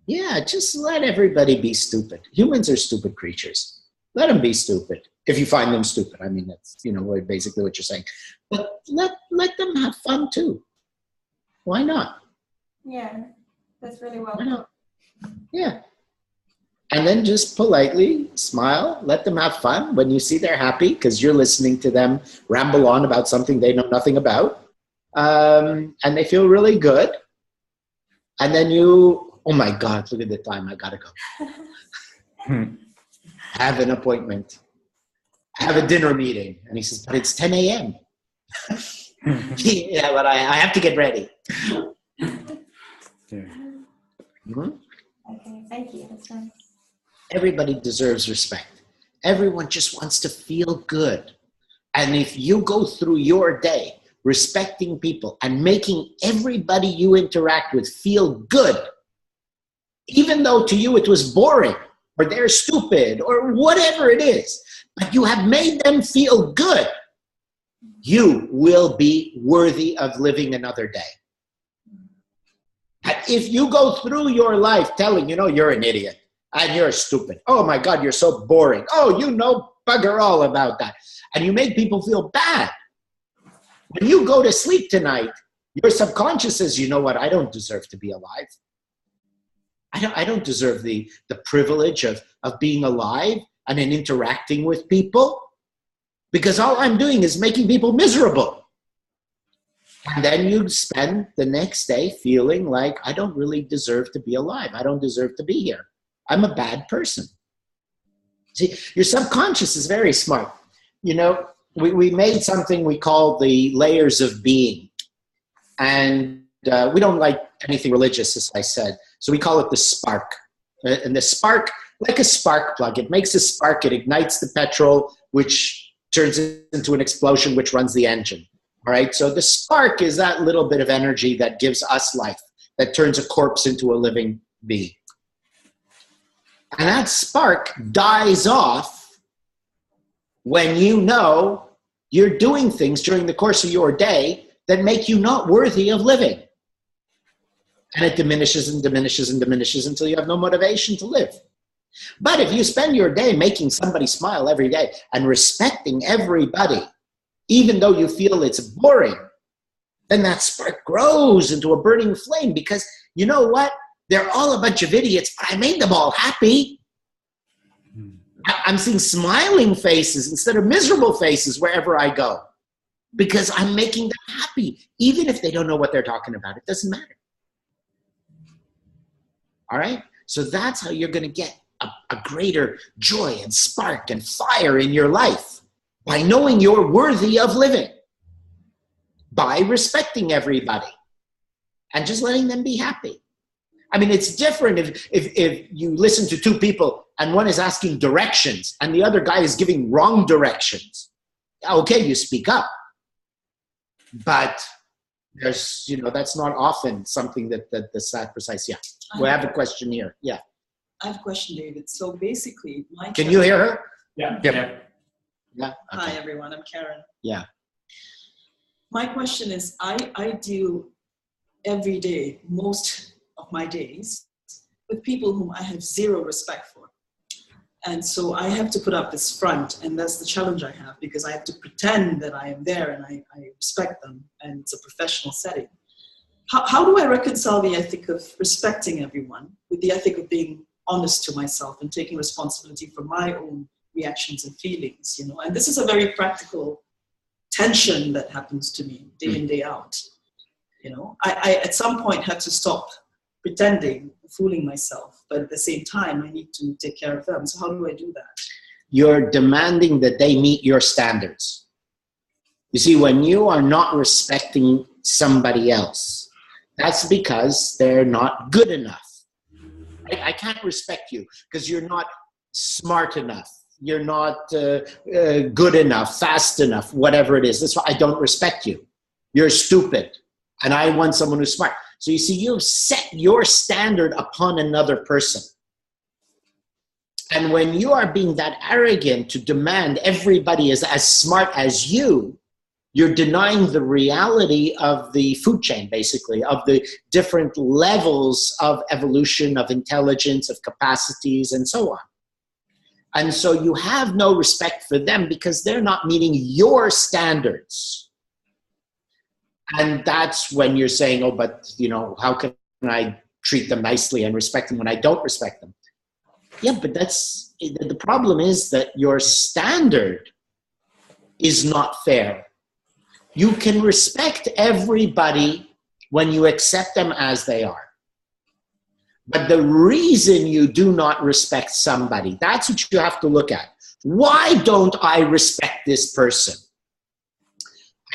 yeah, just let everybody be stupid. Humans are stupid creatures. Let them be stupid. If you find them stupid, I mean, that's, you know, basically what you're saying. But let them have fun too. Why not? Yeah, that's really well. Why not? Yeah. And then just politely smile, let them have fun. When you see they're happy because you're listening to them ramble on about something they know nothing about, and they feel really good. And then you, oh my God, look at the time, I gotta go. Have an appointment. Have a dinner meeting. And he says, but it's 10 a.m. Yeah, but I have to get ready. Mm-hmm. Okay, thank you. That's nice. Everybody deserves respect. Everyone just wants to feel good. And if you go through your day respecting people and making everybody you interact with feel good, even though to you it was boring or they're stupid or whatever it is, but you have made them feel good, you will be worthy of living another day. And if you go through your life telling, you know, you're an idiot, And you're stupid. Oh my God, you're so boring. Oh, you know bugger all about that. And you make people feel bad. When you go to sleep tonight, your subconscious says, you know what, I don't deserve to be alive. I don't deserve the privilege of being alive and in interacting with people, because all I'm doing is making people miserable. And then you spend the next day feeling like, I don't really deserve to be alive. I don't deserve to be here. I'm a bad person. See, your subconscious is very smart. You know, we made something we call the layers of being. And we don't like anything religious, as I said. So we call it the spark. And the spark, like a spark plug, it makes a spark, it ignites the petrol, which turns it into an explosion, which runs the engine. All right, so the spark is that little bit of energy that gives us life, that turns a corpse into a living being. And that spark dies off when you know you're doing things during the course of your day that make you not worthy of living. And it diminishes and diminishes and diminishes until you have no motivation to live. But if you spend your day making somebody smile every day and respecting everybody, even though you feel it's boring, then that spark grows into a burning flame, because you know what? They're all a bunch of idiots, but I made them all happy. I'm seeing smiling faces instead of miserable faces wherever I go, because I'm making them happy. Even if they don't know what they're talking about, it doesn't matter. All right? So that's how you're going to get a greater joy and spark and fire in your life, by knowing you're worthy of living, by respecting everybody and just letting them be happy. I mean, it's different if you listen to two people and one is asking directions and the other guy is giving wrong directions. Okay, you speak up. But there's, you know, that's not often something that's that precise. Yeah. We have a question here. Yeah. I have a question, David. So basically, Can you hear her? Yeah. Yep. Yeah. Yeah. Okay. Hi, everyone. I'm Karen. Yeah. My question is, I deal every day, most of my days, with people whom I have zero respect for. And so I have to put up this front, and that's the challenge I have, because I have to pretend that I am there and I respect them, and it's a professional setting. How do I reconcile the ethic of respecting everyone with the ethic of being honest to myself and taking responsibility for my own reactions and feelings, you know? And this is a very practical tension that happens to me day in, day out. You know, I at some point have to stop pretending, fooling myself, but at the same time, I need to take care of them. So how do I do that? You're demanding that they meet your standards. You see, when you are not respecting somebody else, that's because they're not good enough. I can't respect you because you're not smart enough. You're not good enough, fast enough, whatever it is. That's why I don't respect you. You're stupid. And I want someone who's smart. So you see, you've set your standard upon another person. And when you are being that arrogant to demand everybody is as smart as you, you're denying the reality of the food chain, basically, of the different levels of evolution, of intelligence, of capacities, and so on. And so you have no respect for them because they're not meeting your standards. And that's when you're saying, oh, but, you know, how can I treat them nicely and respect them when I don't respect them? Yeah, but that's, the problem is that your standard is not fair. You can respect everybody when you accept them as they are. But the reason you do not respect somebody, that's what you have to look at. Why don't I respect this person?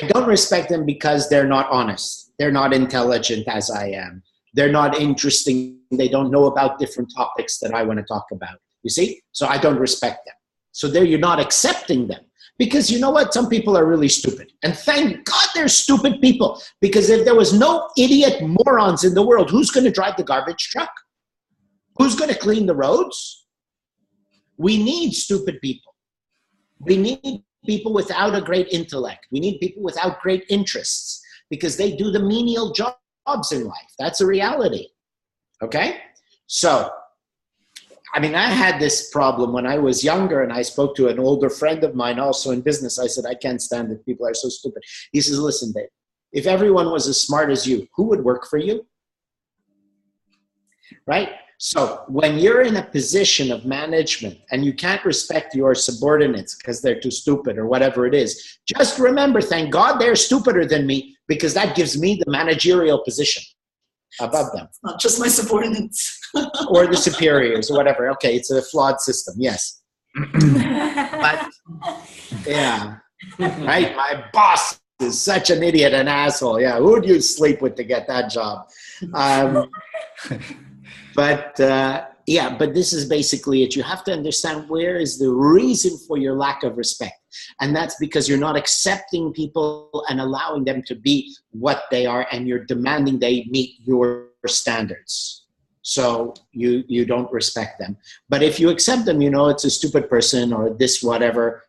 I don't respect them because they're not honest. They're not intelligent as I am. They're not interesting. They don't know about different topics that I want to talk about. You see? So I don't respect them. So there you're not accepting them. Because you know what? Some people are really stupid. And thank God they're stupid people. Because if there was no idiot morons in the world, who's going to drive the garbage truck? Who's going to clean the roads? We need stupid people. We need people without a great intellect. We need people without great interests. Because they do the menial jobs in life. That's a reality. Okay? So, I mean, I had this problem when I was younger, and I spoke to an older friend of mine also in business. I said, I can't stand it. People are so stupid. He says, listen, Dave, if everyone was as smart as you, who would work for you? Right? So when you're in a position of management and you can't respect your subordinates because they're too stupid or whatever it is, just remember, thank God they're stupider than me, because that gives me the managerial position above them. Not just my subordinates. Or the superiors or whatever. Okay, it's a flawed system, yes. But, yeah, right? My boss is such an idiot, an asshole. Yeah, who'd you sleep with to get that job? But this is basically it. You have to understand where is the reason for your lack of respect. And that's because you're not accepting people and allowing them to be what they are, and you're demanding they meet your standards. So you don't respect them. But if you accept them, it's a stupid person or this, whatever,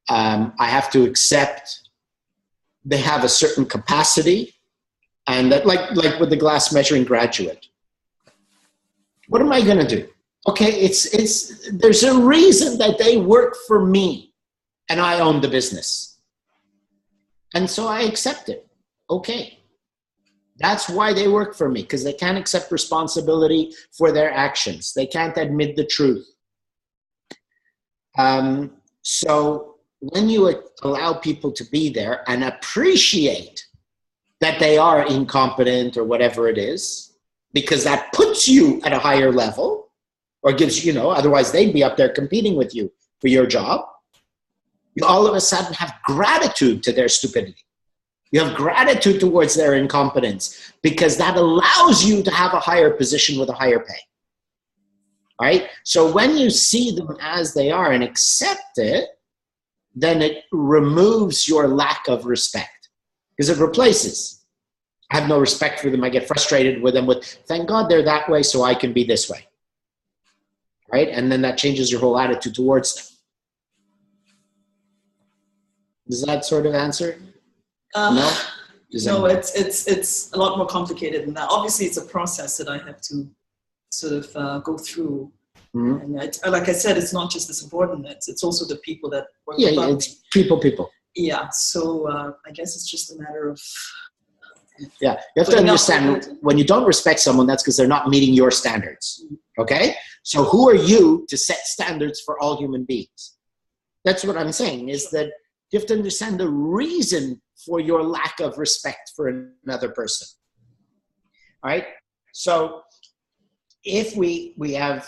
I have to accept they have a certain capacity, and that like with the glass measuring graduate. What am I going to do? Okay, there's a reason that they work for me and I own the business. And so I accept it. Okay. That's why they work for me, because they can't accept responsibility for their actions. They can't admit the truth. So when you allow people to be there and appreciate that they are incompetent or whatever it is, because that puts you at a higher level, or gives, otherwise they'd be up there competing with you for your job. You all of a sudden have gratitude to their stupidity. You have gratitude towards their incompetence, because that allows you to have a higher position with a higher pay. All right? So when you see them as they are and accept it, then it removes your lack of respect, because it replaces. I have no respect for them. I get frustrated with them with, thank God they're that way so I can be this way. Right? And then that changes your whole attitude towards them. Does that sort of answer? No? No, it's a lot more complicated than that. Obviously, it's a process that I have to sort of go through. Mm-hmm. And like I said, it's not just the subordinates. It's also the people that work above me. It's people. Yeah, so I guess it's just a matter of... Yeah, you have to understand, when you don't respect someone, that's because they're not meeting your standards, okay? So who are you to set standards for all human beings? That's what I'm saying, is that you have to understand the reason for your lack of respect for another person, all right? So if we have,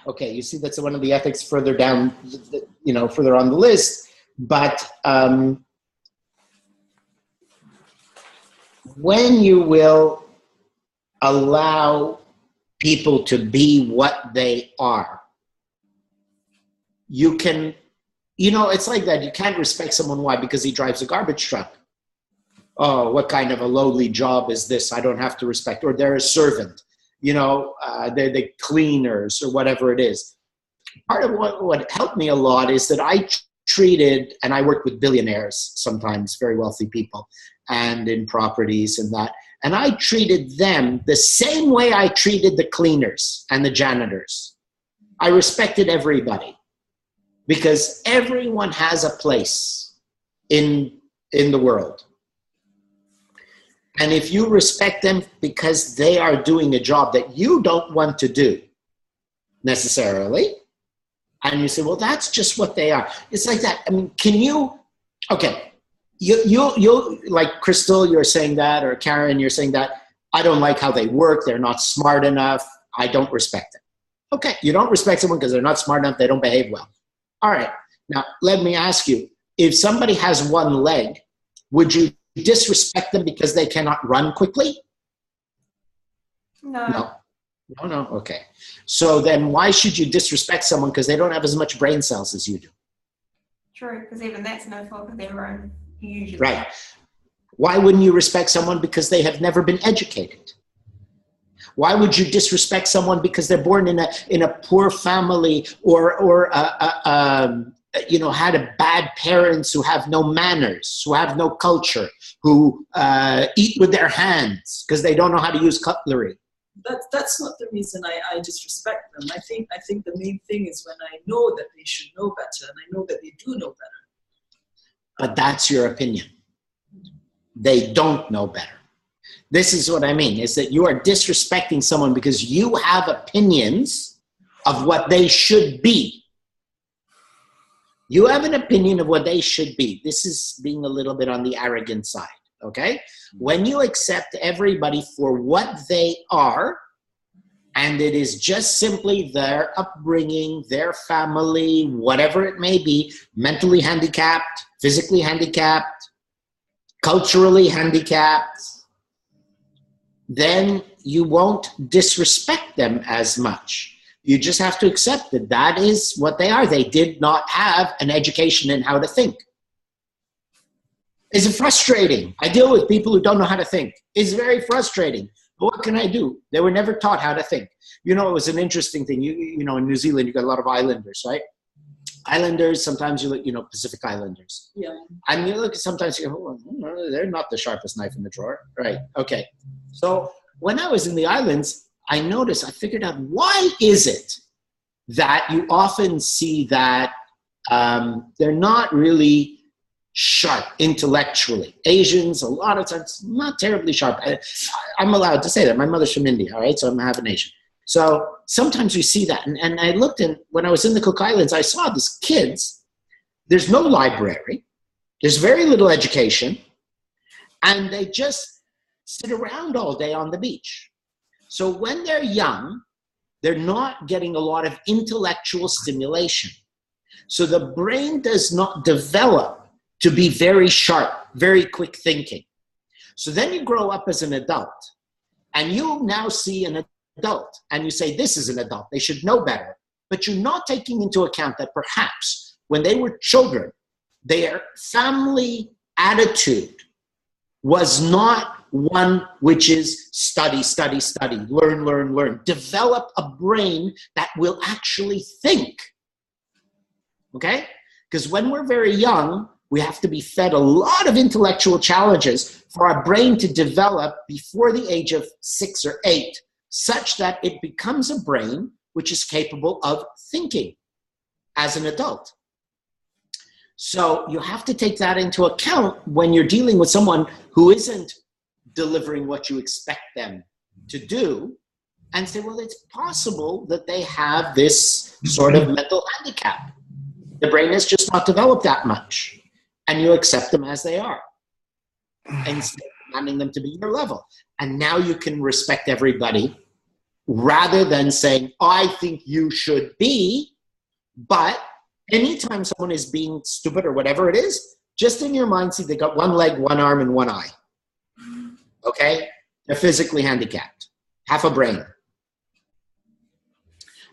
okay, you see that's one of the ethics further down, further on the list, but when you will allow people to be what they are, you can, it's like that. You can't respect someone. Why? Because he drives a garbage truck. Oh, what kind of a lowly job is this? I don't have to respect. Or they're a servant, they're the cleaners or whatever it is. Part of what helped me a lot is that I treated, and I worked with billionaires, sometimes very wealthy people, and in properties and that. And I treated them the same way I treated the cleaners and the janitors. I respected everybody, because everyone has a place in the world. And if you respect them because they are doing a job that you don't want to do necessarily, and you say, well, that's just what they are. It's like that. I mean, okay, you like Crystal, you're saying that, or Karen, you're saying that, I don't like how they work. They're not smart enough. I don't respect them. Okay, you don't respect someone because they're not smart enough. They don't behave well. All right. Now, let me ask you, if somebody has one leg, would you disrespect them because they cannot run quickly? No. Okay. So then why should you disrespect someone because they don't have as much brain cells as you do? True, because even that's no fault of their own, usually. Right. Why wouldn't you respect someone because they have never been educated? Why would you disrespect someone because they're born in a poor family, or had a bad parents who have no manners, who have no culture, who eat with their hands because they don't know how to use cutlery? that's not the reason I disrespect them. I think the main thing is when I know that they should know better, and I know that they do know better. But that's your opinion. They don't know better. This is what I mean, is that you are disrespecting someone because you have opinions of what they should be. You have an opinion of what they should be. This is being a little bit on the arrogant side, okay? When you accept everybody for what they are, and it is just simply their upbringing, their family, whatever it may be, mentally handicapped, physically handicapped, culturally handicapped, then you won't disrespect them as much. You just have to accept that that is what they are. They did not have an education in how to think. Is it frustrating? I deal with people who don't know how to think. It's very frustrating. But what can I do? They were never taught how to think. You know, it was an interesting thing. You know, in New Zealand, you got a lot of islanders, right? Islanders, sometimes you look, you know, Pacific Islanders. Yeah. And you look, sometimes you go, oh, they're not the sharpest knife in the drawer. Right, okay. So when I was in the islands, I figured out, why is it that you often see that they're not really sharp intellectually? Asians, a lot of times, not terribly sharp. I'm allowed to say that. My mother's from India, all right? So I'm half an Asian. So sometimes we see that. And I looked in, when I was in the Cook Islands, I saw these kids. There's no library. There's very little education. And they just sit around all day on the beach. So when they're young, they're not getting a lot of intellectual stimulation. So the brain does not develop to be very sharp, very quick thinking. So then you grow up as an adult, and you now see an adult, and you say, this is an adult, they should know better. But you're not taking into account that perhaps when they were children, their family attitude was not one which is study, study, study, learn, learn, learn. Develop a brain that will actually think, okay? Because when we're very young, we have to be fed a lot of intellectual challenges for our brain to develop before the age of 6 or 8, such that it becomes a brain which is capable of thinking as an adult. So you have to take that into account when you're dealing with someone who isn't delivering what you expect them to do, and say, well, it's possible that they have this sort of mental handicap. The brain is just not developed that much, and you accept them as they are instead of demanding them to be your level. And now you can respect everybody rather than saying, I think you should be. But anytime someone is being stupid or whatever it is, just in your mind, see, they got one leg, one arm, and one eye. Okay? They're physically handicapped, half a brain.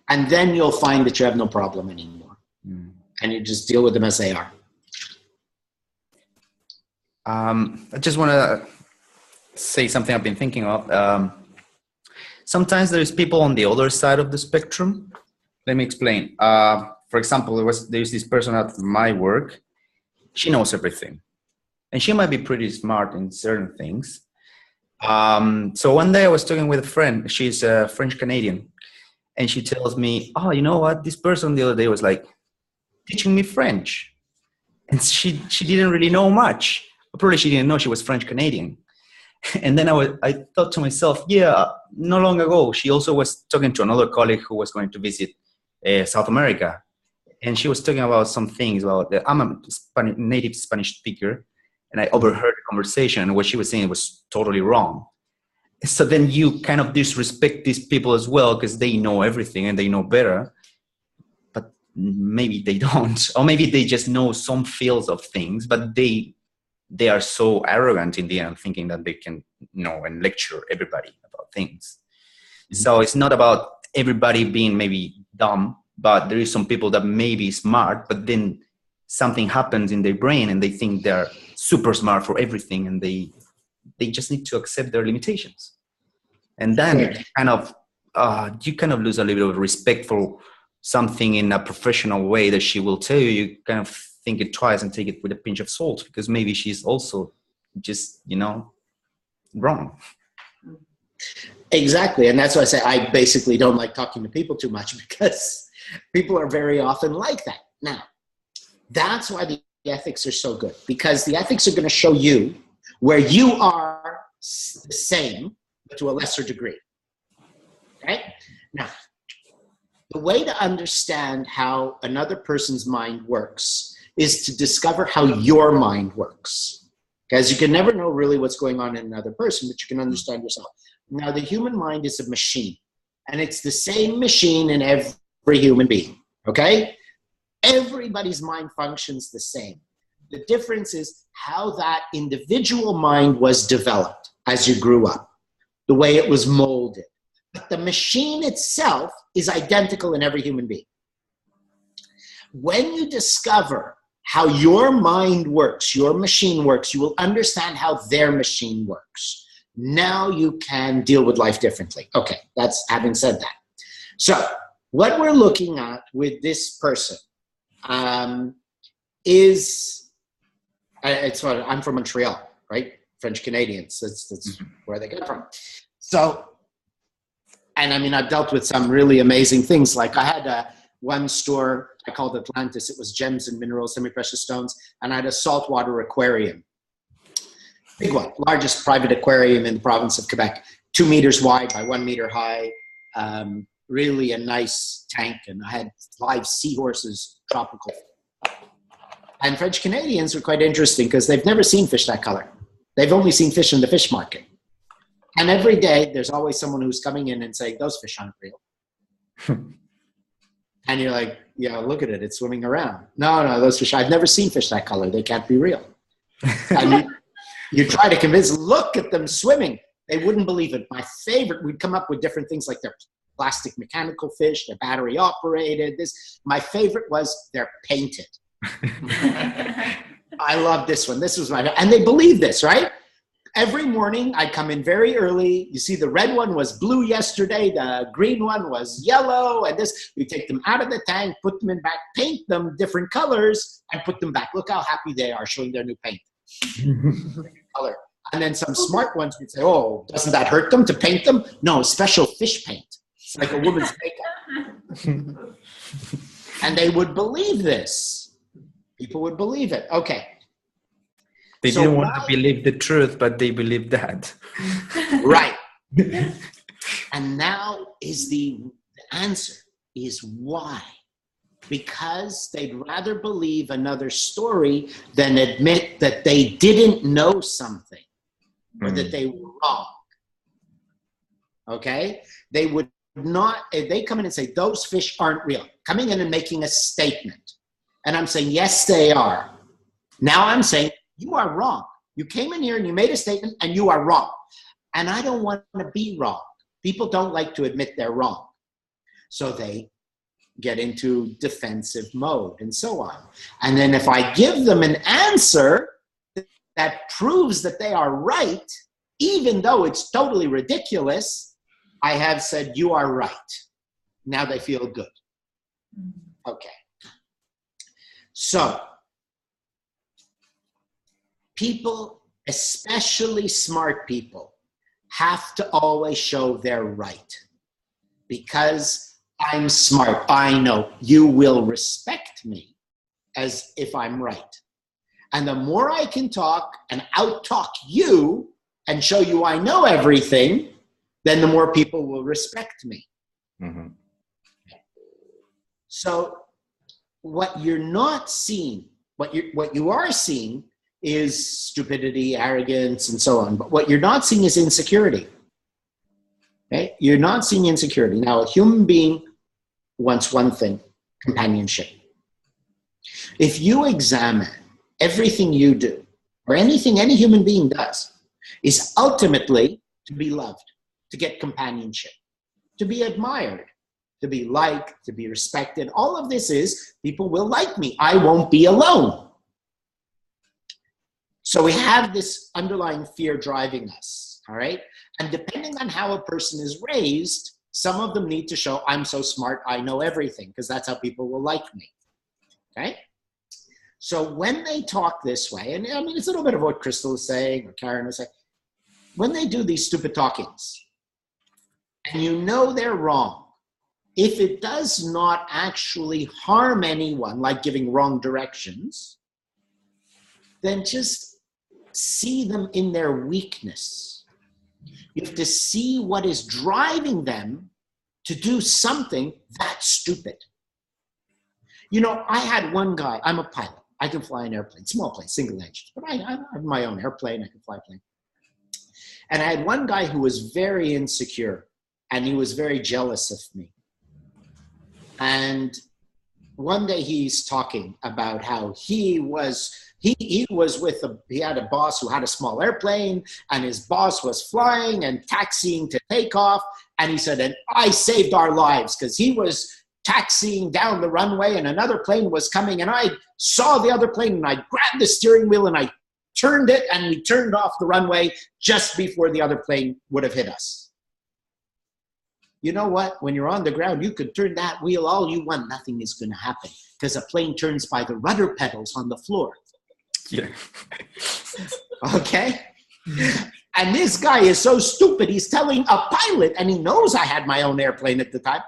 And then you'll find that you have no problem anymore. And you just deal with them as they are. I just want to say something I've been thinking of. Sometimes there's people on the other side of the spectrum. Let me explain. For example, there's this person at my work. She knows everything. And she might be pretty smart in certain things. So one day I was talking with a friend. She's a French Canadian. And she tells me, oh, you know what? This person the other day was like teaching me French. And she didn't really know much. Probably she didn't know she was French Canadian. And then I thought to myself, yeah, not long ago, she also was talking to another colleague who was going to visit South America. And she was talking about some things about, I'm a native Spanish speaker, and I overheard the conversation, and what she was saying was totally wrong. So then you kind of disrespect these people as well, because they know everything and they know better, but maybe they don't. Or maybe they just know some fields of things, but they are so arrogant in the end, thinking that they can know and lecture everybody about things. So it's not about everybody being maybe dumb, but there is some people that may be smart, but then something happens in their brain and they think they're super smart for everything, and they just need to accept their limitations. And then you kind of lose a little bit of respect for something in a professional way that she will tell you. You kind of think it twice and take it with a pinch of salt, because maybe she's also just, wrong. Exactly. And that's why I say I basically don't like talking to people too much, because people are very often like that. Now, that's why the ethics are so good, because the ethics are going to show you where you are the same, but to a lesser degree. Right? Now, the way to understand how another person's mind works is to discover how your mind works. Because you can never know really what's going on in another person, but you can understand yourself. Now, the human mind is a machine, and it's the same machine in every human being, okay? Everybody's mind functions the same. The difference is how that individual mind was developed as you grew up, the way it was molded. But the machine itself is identical in every human being. When you discover how your mind works, your machine works, you will understand how their machine works. Now you can deal with life differently. Okay, that's having said that. So what we're looking at with this person is, I'm from Montreal, right? French Canadians, that's where they get from. So, and I mean, I've dealt with some really amazing things. Like I had one store, I called Atlantis. It was gems and minerals, semi-precious stones. And I had a saltwater aquarium. Big one, largest private aquarium in the province of Quebec, 2 meters wide by 1 meter high. Really a nice tank. And I had 5 seahorses, tropical. And French Canadians were quite interesting because they've never seen fish that color. They've only seen fish in the fish market. And every day there's always someone who's coming in and saying, those fish aren't real. And you're like, yeah, look at it. It's swimming around. No, those fish, I've never seen fish that color. They can't be real. And you try to convince, look at them swimming. They wouldn't believe it. My favorite, we'd come up with different things like they're plastic mechanical fish, they're battery operated. My favorite was they're painted. I love this one. This was and they believe this, right? Every morning I come in very early. You see the red one was blue yesterday. The green one was yellow. And this, we take them out of the tank, put them in back, paint them different colors and put them back. Look how happy they are showing their new paint. Color. And then some smart ones would say, oh, doesn't that hurt them to paint them? No, special fish paint. It's like a woman's makeup. And they would believe this. People would believe it. Okay. They didn't want to believe the truth, but they believed that. Right. And now is the answer is why? Because they'd rather believe another story than admit that they didn't know something or that they were wrong. Okay? They would not, if they come in and say, those fish aren't real, coming in and making a statement. And I'm saying, yes, they are. Now I'm saying, you are wrong. You came in here and you made a statement and you are wrong. And I don't want to be wrong. People don't like to admit they're wrong. So they get into defensive mode and so on. And then if I give them an answer that proves that they are right, even though it's totally ridiculous, I have said, you are right. Now they feel good. Okay. So, people, especially smart people, have to always show they're right. Because I'm smart, I know you will respect me as if I'm right. And the more I can talk and out-talk you and show you I know everything, then the more people will respect me. Mm-hmm. So what you're not seeing, what you are seeing is stupidity, arrogance, and so on. But what you're not seeing is insecurity. Okay? You're not seeing insecurity. Now, a human being wants one thing, companionship. If you examine everything you do, or anything any human being does, is ultimately to be loved, to get companionship, to be admired, to be liked, to be respected. All of this is, people will like me. I won't be alone. So we have this underlying fear driving us, all right? And depending on how a person is raised, some of them need to show, I'm so smart, I know everything, because that's how people will like me, okay? So when they talk this way, and I mean, it's a little bit of what Crystal is saying, or Karen is saying, when they do these stupid talkings, and you know they're wrong, if it does not actually harm anyone, like giving wrong directions, then just see them in their weakness. You have to see what is driving them to do something that's stupid. You know, I had one guy, I'm a pilot. I can fly an airplane, small plane, single engine, but I have my own airplane, I can fly a plane. And I had one guy who was very insecure, and he was very jealous of me. And one day he's talking about how he had a boss who had a small airplane, and his boss was flying and taxiing to take off. And he said, and I saved our lives, because he was taxiing down the runway and another plane was coming, and I saw the other plane and I grabbed the steering wheel and I turned it, and we turned off the runway just before the other plane would have hit us. You know what? When you're on the ground, you could turn that wheel all you want. Nothing is going to happen, because a plane turns by the rudder pedals on the floor. Yeah. Okay? And this guy is so stupid. He's telling a pilot, and he knows I had my own airplane at the time.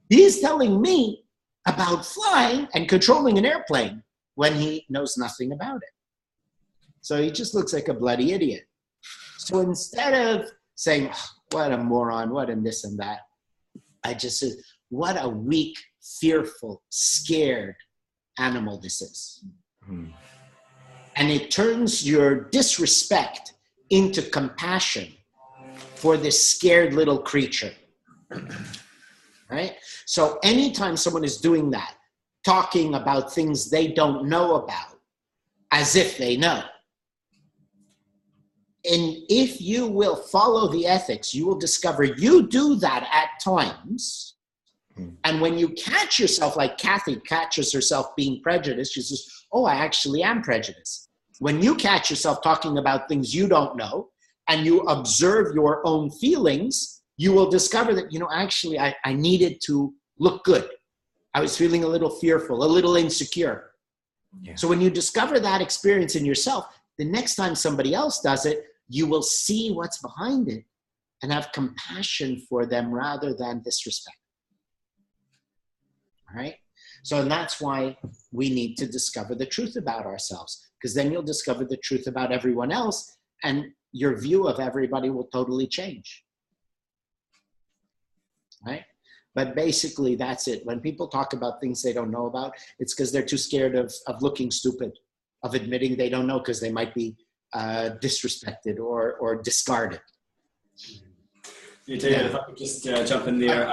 He's telling me about flying and controlling an airplane when he knows nothing about it. So he just looks like a bloody idiot. So instead of saying, oh, what a moron, what and this and that, I just said, what a weak, fearful, scared animal this is. Mm. And it turns your disrespect into compassion for this scared little creature. Right? So anytime someone is doing that, talking about things they don't know about, as if they know, and if you will follow the ethics, you will discover you do that at times. And when you catch yourself, like Kathy catches herself being prejudiced, she says, oh, I actually am prejudiced. When you catch yourself talking about things you don't know, and you observe your own feelings, you will discover that, you know, actually I needed to look good. I was feeling a little fearful, a little insecure. Yeah. So when you discover that experience in yourself, the next time somebody else does it, you will see what's behind it and have compassion for them rather than disrespect. All right? So and that's why we need to discover the truth about ourselves, because then you'll discover the truth about everyone else, and your view of everybody will totally change. Right? But basically, that's it. When people talk about things they don't know about, it's because they're too scared of looking stupid, of admitting they don't know, because they might be disrespected or discarded. Yeah, David, if I could just jump in there.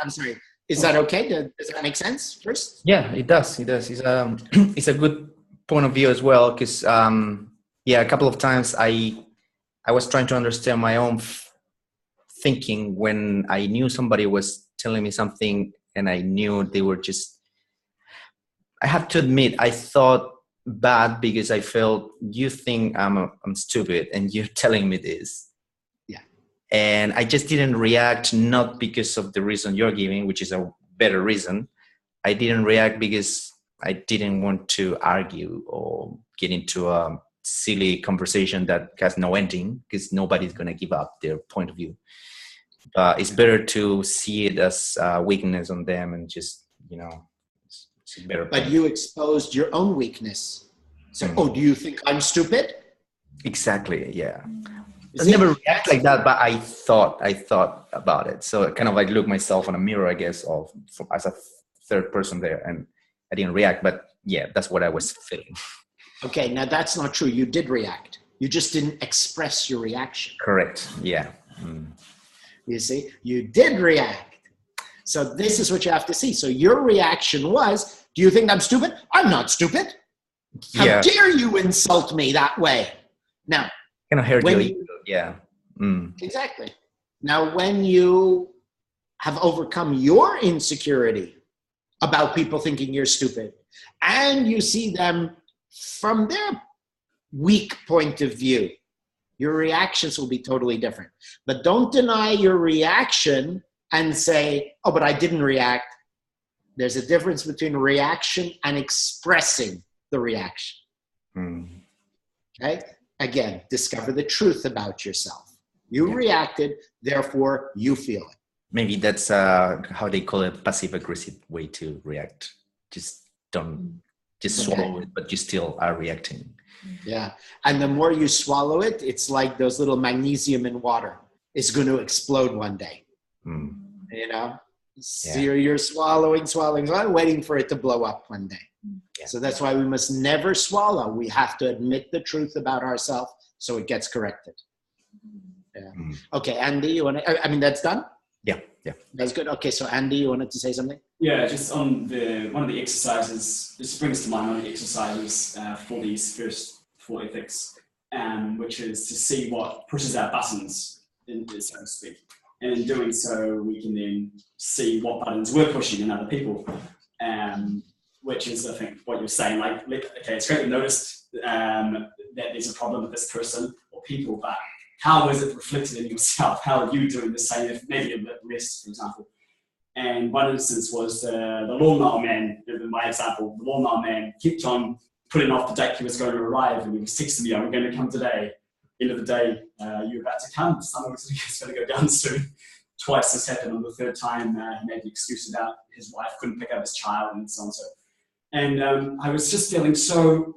I'm sorry. Is that okay? Does that make sense first? Yeah, it does. It does. It's a good point of view as well, because a couple of times I was trying to understand my own thinking when I knew somebody was telling me something and I knew they were just, I have to admit, I thought bad because I felt, you think I'm stupid and you're telling me this. Yeah. And I just didn't react, not because of the reason you're giving, which is a better reason. I didn't react because I didn't want to argue or get into a silly conversation that has no ending, because nobody's going to give up their point of view. It's better to see it as a weakness on them and just, it's better. But you exposed your own weakness. So, oh, do you think I'm stupid? Exactly, yeah. I never react like that, but I thought about it. So I kind of like look myself in a mirror, I guess, as a third person there, and I didn't react, but yeah, that's what I was feeling. Okay, now that's not true. You did react. You just didn't express your reaction. Correct, yeah. Mm. You see, you did react. So this is what you have to see. So your reaction was, do you think I'm stupid? I'm not stupid. How dare you insult me that way? Now, kind of hurt you. Yeah. Mm. Exactly. Now, when you have overcome your insecurity about people thinking you're stupid, and you see them from their weak point of view, your reactions will be totally different. But don't deny your reaction and say, oh, but I didn't react. There's a difference between reaction and expressing the reaction. Mm. Okay? Again, discover the truth about yourself. You reacted, therefore you feel it. maybe that's how they call it, passive aggressive way to react. Just don't just swallow it, but you still are reacting. Yeah. And the more you swallow it, it's like those little magnesium in water. It's going to explode one day. You know? So you're swallowing, waiting for it to blow up one day. Yeah. So that's why we must never swallow. We have to admit the truth about ourselves so it gets corrected. Yeah. Okay, Andy, you want to, I mean, that's done? Yeah. That's good. Okay, so Andy, you wanted to say something? Yeah, just on one of the exercises, this brings to mind one of the exercises for these first 4 ethics, which is to see what pushes our buttons, so to speak. And in doing so, we can then see what buttons we're pushing in other people, which is, I think, what you're saying. Like, okay, it's great you noticed that there's a problem with this person or people, but how is it reflected in yourself? How are you doing the same, if maybe a bit less, for example? And one instance was the lawnmower man, in my example, the lawnmower man kept on putting off the date he was going to arrive, and he was texting me, "I'm going to come today." End of the day, you're about to come. The sun is going to go down soon. Twice this happened. On the third time, he made an excuse about his wife couldn't pick up his child and so on. And I was just feeling so,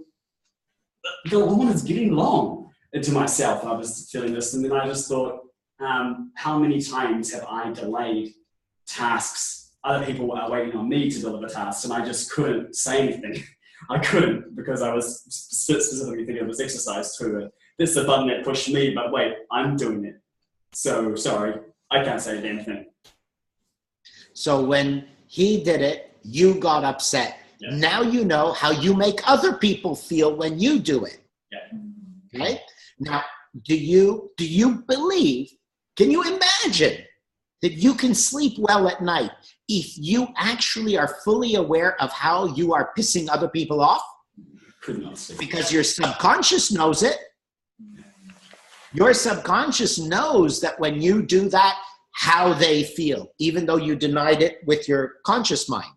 the woman is getting long into myself. I was feeling this, and then I just thought, how many times have I delayed tasks? Other people are waiting on me to deliver tasks, and I just couldn't say anything. I couldn't, because I was specifically thinking of this exercise too. This is the button that pushed me, but wait, I'm doing it. So sorry, I can't say anything. So when he did it, you got upset. Yeah. Now you know how you make other people feel when you do it. Yeah. Right? Now, do you believe, can you imagine that you can sleep well at night if you actually are fully aware of how you are pissing other people off? Could not sleep. Because your subconscious knows it. Your subconscious knows that when you do that, how they feel, even though you denied it with your conscious mind.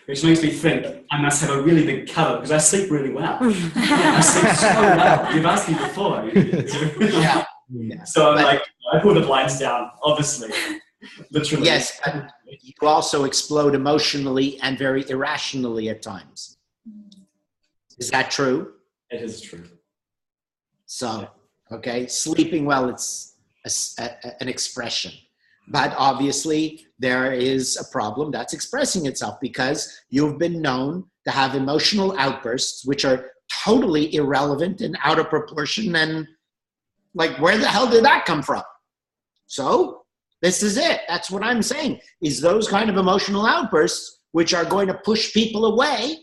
Which makes me think I must have a really big cover, because I sleep really well. I sleep so well. You've asked me before. Yeah. So I'm like, I pull the blinds down, obviously. Literally. Yes, and you also explode emotionally and very irrationally at times. Is that true? It is true. So, okay, sleeping well, it's an expression. But obviously, there is a problem that's expressing itself, because you've been known to have emotional outbursts which are totally irrelevant and out of proportion, and like, where the hell did that come from? So, this is it. That's what I'm saying, is those kind of emotional outbursts, which are going to push people away,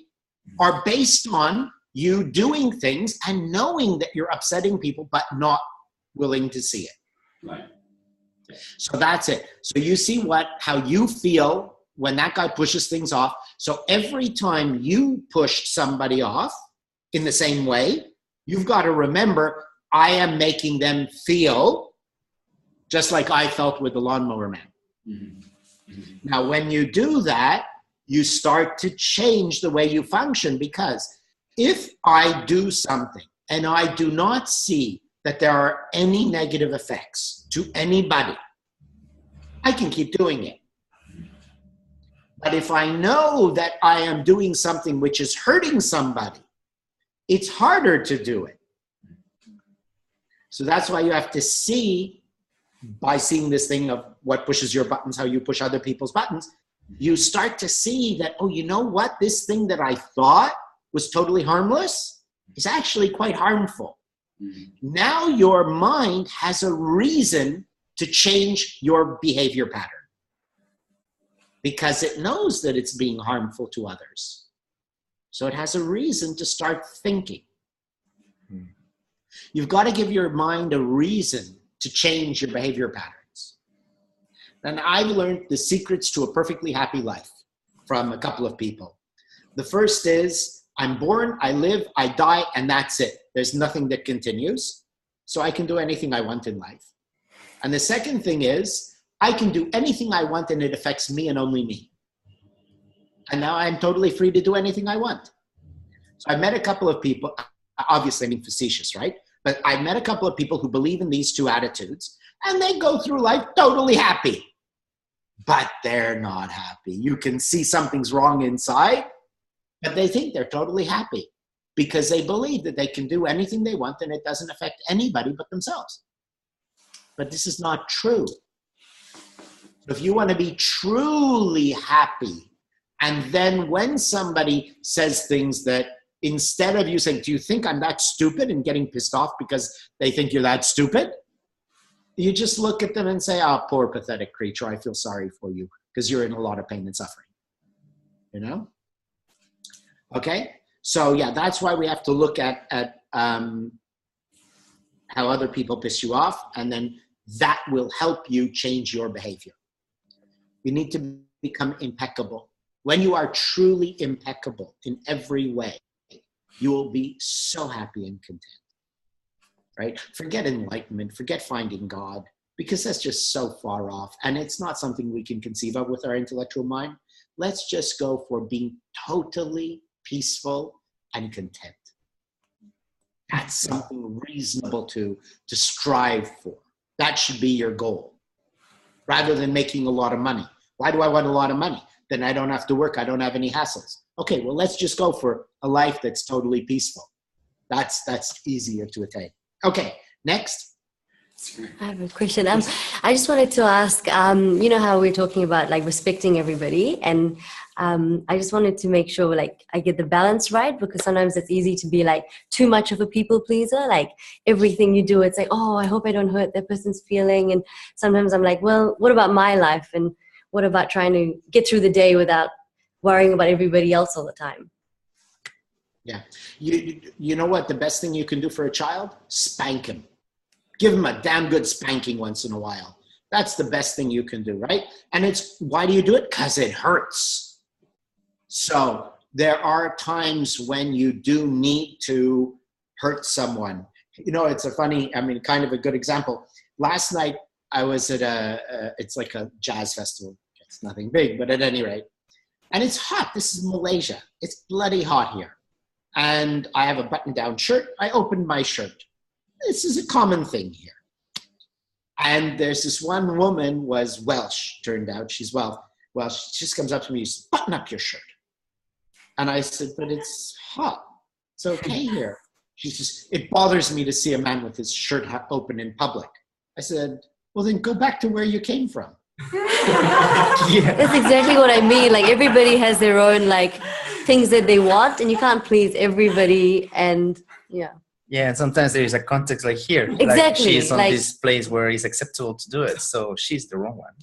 are based on you doing things and knowing that you're upsetting people, but not willing to see it. Right. So that's it. So you see how you feel when that guy pushes things off. So every time you push somebody off in the same way, you've got to remember, I am making them feel just like I felt with the lawnmower man. Now, when you do that, you start to change the way you function, because if I do something and I do not see that there are any negative effects to anybody, I can keep doing it. But if I know that I am doing something which is hurting somebody, it's harder to do it. So that's why you have to see, by seeing this thing of what pushes your buttons, how you push other people's buttons, you start to see that, oh, you know what? This thing that I thought was totally harmless is actually quite harmful. Now your mind has a reason to change your behavior pattern, because it knows that it's being harmful to others. So it has a reason to start thinking. You've got to give your mind a reason to change your behavior patterns. And I've learned the secrets to a perfectly happy life from a couple of people. The first is, I'm born, I live, I die, and that's it. There's nothing that continues. So I can do anything I want in life. And the second thing is, I can do anything I want and it affects me and only me. And now I'm totally free to do anything I want. So I met a couple of people, obviously I mean facetious, right? But I met a couple of people who believe in these two attitudes, and they go through life totally happy. but they're not happy. You can see something's wrong inside, but they think they're totally happy because they believe that they can do anything they want and it doesn't affect anybody but themselves. But this is not true. If you want to be truly happy, and then when somebody says things that, instead of you saying, do you think I'm that stupid, and getting pissed off because they think you're that stupid, you just look at them and say, oh, poor pathetic creature, I feel sorry for you because you're in a lot of pain and suffering. You know? Okay? So yeah, that's why we have to look at how other people piss you off, and then that will help you change your behavior. You need to become impeccable. When you are truly impeccable in every way, you will be so happy and content. Right? Forget enlightenment, forget finding God, because that's just so far off. And it's not something we can conceive of with our intellectual mind. Let's just go for being totally peaceful and content. That's something reasonable to strive for. That should be your goal, rather than making a lot of money. Why do I want a lot of money? Then I don't have to work. I don't have any hassles. Okay, well, let's just go for a life that's totally peaceful. That's easier to attain. Okay, next. I have a question. I just wanted to ask, you know how we're talking about like respecting everybody, and I just wanted to make sure like I get the balance right, because sometimes it's easy to be like too much of a people pleaser. Like everything you do, it's like, oh, I hope I don't hurt that person's feeling. And sometimes I'm like, well, what about my life? And what about trying to get through the day without worrying about everybody else all the time? Yeah. You know what? The best thing you can do for a child? Spank him. Give him a damn good spanking once in a while. That's the best thing you can do, right? And why do you do it? Because it hurts. So there are times when you do need to hurt someone. You know, it's kind of a good example. Last night I was at it's like a jazz festival. It's nothing big, but at any rate. And it's hot. This is Malaysia. It's bloody hot here. And I have a button-down shirt. I opened my shirt. This is a common thing here. And there's this one woman, was Welsh, turned out. She's Welsh. She just comes up to me, says, button up your shirt. And I said, but it's hot. It's okay here. She says, it bothers me to see a man with his shirt open in public. I said, well, then go back to where you came from. Yeah. That's exactly what I mean. Like everybody has their own like things that they want, and you can't please everybody. And yeah. Yeah, and sometimes there is a context like here. Exactly. Like she's on this place where it's acceptable to do it, so she's the wrong one.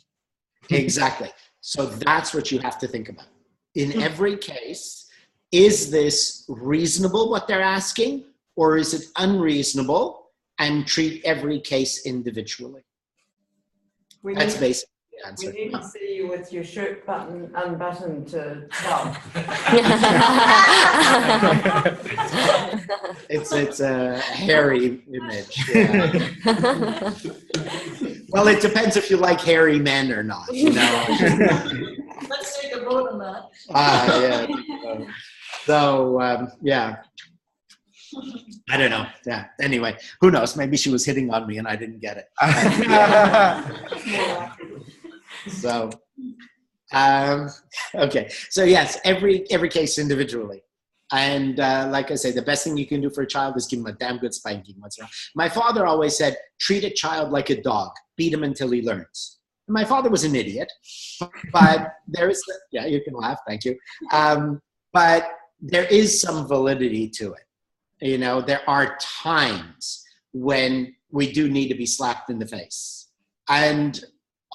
Exactly. So that's what you have to think about. In every case, is this reasonable what they're asking, or is it unreasonable? And treat every case individually. That's basically the answer. We need to see you with your shirt button unbuttoned to tell. It's a hairy image. Yeah. Well, it depends if you like hairy men or not. You know. Let's take a vote on that. Yeah. So yeah. I don't know. Yeah. Anyway, who knows? Maybe she was hitting on me and I didn't get it. So, okay. So yes, every case individually. And like I say, the best thing you can do for a child is give him a damn good spanking once in a while. My father always said, treat a child like a dog. Beat him until he learns. My father was an idiot, but there is, yeah, you can laugh. Thank you. But there is some validity to it. You know, there are times when we do need to be slapped in the face. And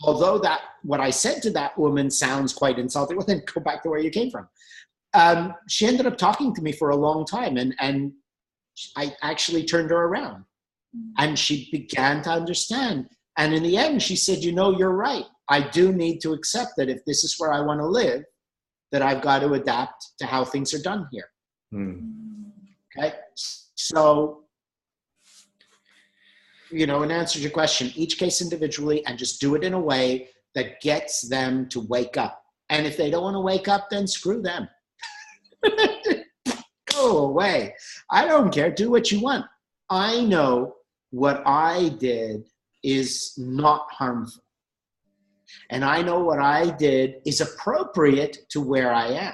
although that what I said to that woman sounds quite insulting, well, then go back to where you came from. She ended up talking to me for a long time, and I actually turned her around. And she began to understand. And in the end, she said, you know, you're right. I do need to accept that if this is where I want to live, that I've got to adapt to how things are done here. Okay, so, you know, in answer to your question, each case individually, and just do it in a way that gets them to wake up. And if they don't want to wake up, then screw them. Go away. I don't care. Do what you want. I know what I did is not harmful. And I know what I did is appropriate to where I am.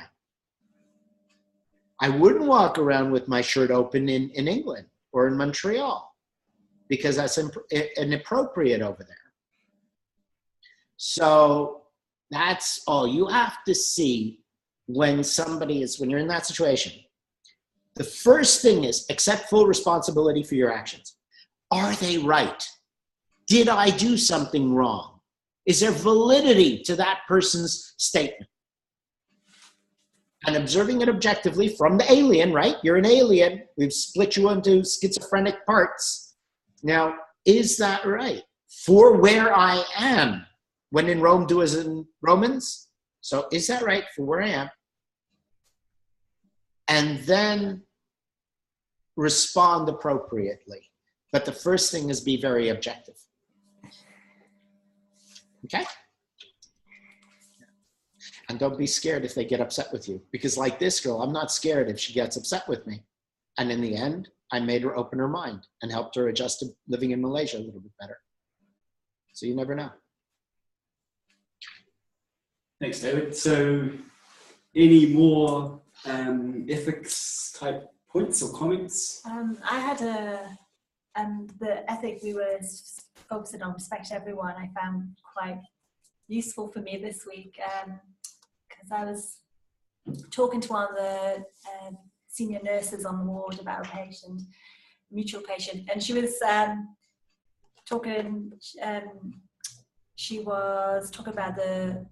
I wouldn't walk around with my shirt open in England or in Montreal because that's inappropriate over there. So that's all. You have to see when you're in that situation. The first thing is accept full responsibility for your actions. Are they right? Did I do something wrong? Is there validity to that person's statement? And observing it objectively from the alien, right? You're an alien. We've split you into schizophrenic parts. Now, is that right? For where I am. When in Rome, do as in Romans. So is that right for where I am? And then respond appropriately. But the first thing is be very objective. Okay? And don't be scared if they get upset with you. Because like this girl, I'm not scared if she gets upset with me. And in the end, I made her open her mind and helped her adjust to living in Malaysia a little bit better. So you never know. Thanks, David. So any more ethics type points or comments? I had the ethic we were focusing on, respect everyone, I found quite useful for me this week, because I was talking to one of the senior nurses on the ward about a patient, mutual patient, and she was talking about the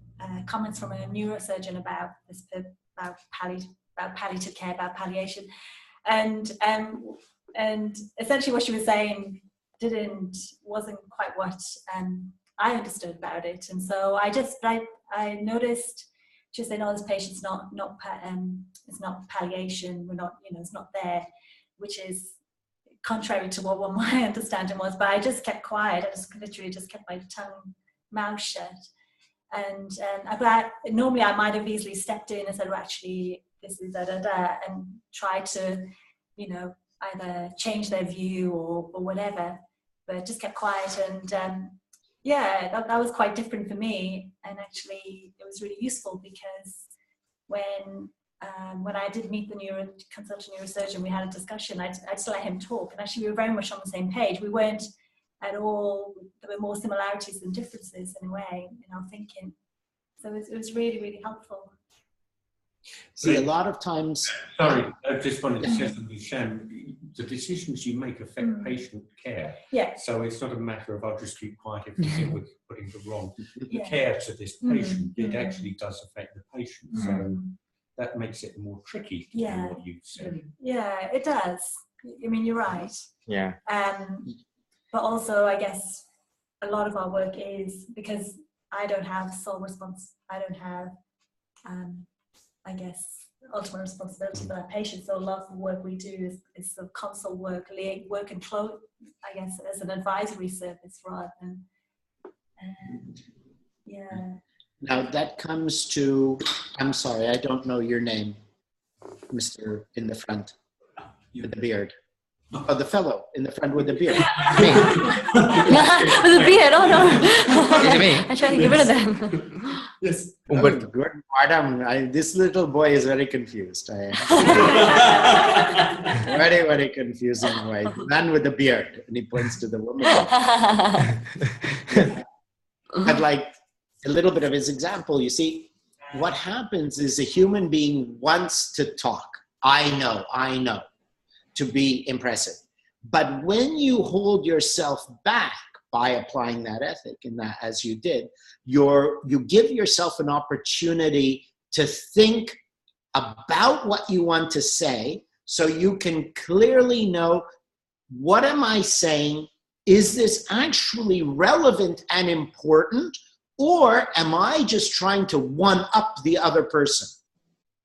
comments from a neurosurgeon about this, about palliative care, about palliation, and essentially what she was saying wasn't quite what I understood about it, and so I noticed just saying, "Oh, this patient's it's not palliation. We're not, it's not there," which is contrary to what my understanding was. But I just kept quiet. I just literally just kept my mouth shut. And normally I might have easily stepped in and said, "Well, actually, this is da da da," and tried to, either change their view or whatever. But just kept quiet, and that was quite different for me. And actually, it was really useful because when I did meet the consultant neurosurgeon, we had a discussion. I just let him talk, and actually, we were very much on the same page. We weren't at all. There were more similarities than differences in a way in our thinking. So it was really, really helpful. See, a lot of times. Sorry, I just wanted to say something, Shan. The decisions you make affect patient care. Yeah. So it's not a matter of I'll just keep quiet if you think we're putting the wrong care to this patient. It actually does affect the patient. So that makes it more tricky to do what you said. Yeah, it does. I mean, you're right. Yeah. But also, I guess a lot of our work is because I don't have sole response. I don't have, I guess, ultimate responsibility for that patient. So a lot of the work we do is sort of consult work, work and close, I guess, as an advisory service rather than, Now that comes to, I'm sorry, I don't know your name, Mr. in the front with the beard. Oh, the fellow in the front with the beard. With the beard, oh no. Is it me? I try to get rid of them. Yes. Madam, this little boy is very confused. Very, very confusing boy. The man with the beard, and he points to the woman. I'd like a little bit of his example. You see, what happens is a human being wants to talk. I know, to be impressive. But when you hold yourself back by applying that ethic, and that as you did, you give yourself an opportunity to think about what you want to say so you can clearly know, what am I saying? Is this actually relevant and important? Or am I just trying to one up the other person?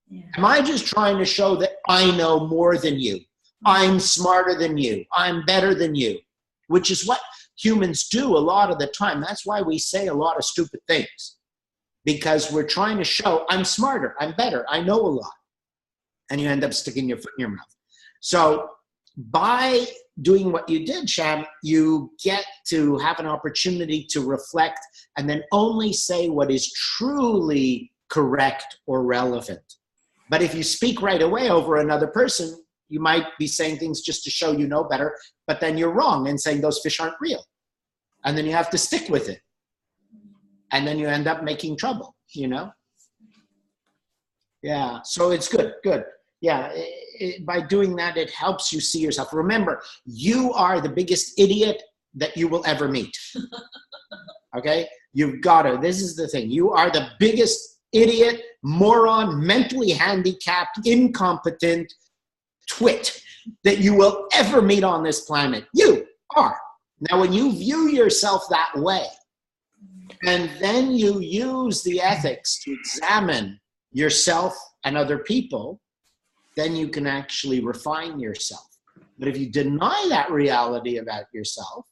Yeah. Am I just trying to show that I know more than you? I'm smarter than you. I'm better than you, which is what humans do a lot of the time. That's why we say a lot of stupid things, because we're trying to show I'm smarter, I'm better, I know a lot. And you end up sticking your foot in your mouth. So by doing what you did, Sham, you get to have an opportunity to reflect and then only say what is truly correct or relevant. But if you speak right away over another person, you might be saying things just to show you know better, but then you're wrong and saying those fish aren't real. And then you have to stick with it. And then you end up making trouble, you know? Yeah, so it's good, good. Yeah, by doing that, it helps you see yourself. Remember, you are the biggest idiot that you will ever meet. Okay? You've got to, this is the thing. You are the biggest idiot, moron, mentally handicapped, incompetent twit that you will ever meet on this planet. You are. Now, when you view yourself that way, and then you use the ethics to examine yourself and other people, then you can actually refine yourself. But if you deny that reality about yourself,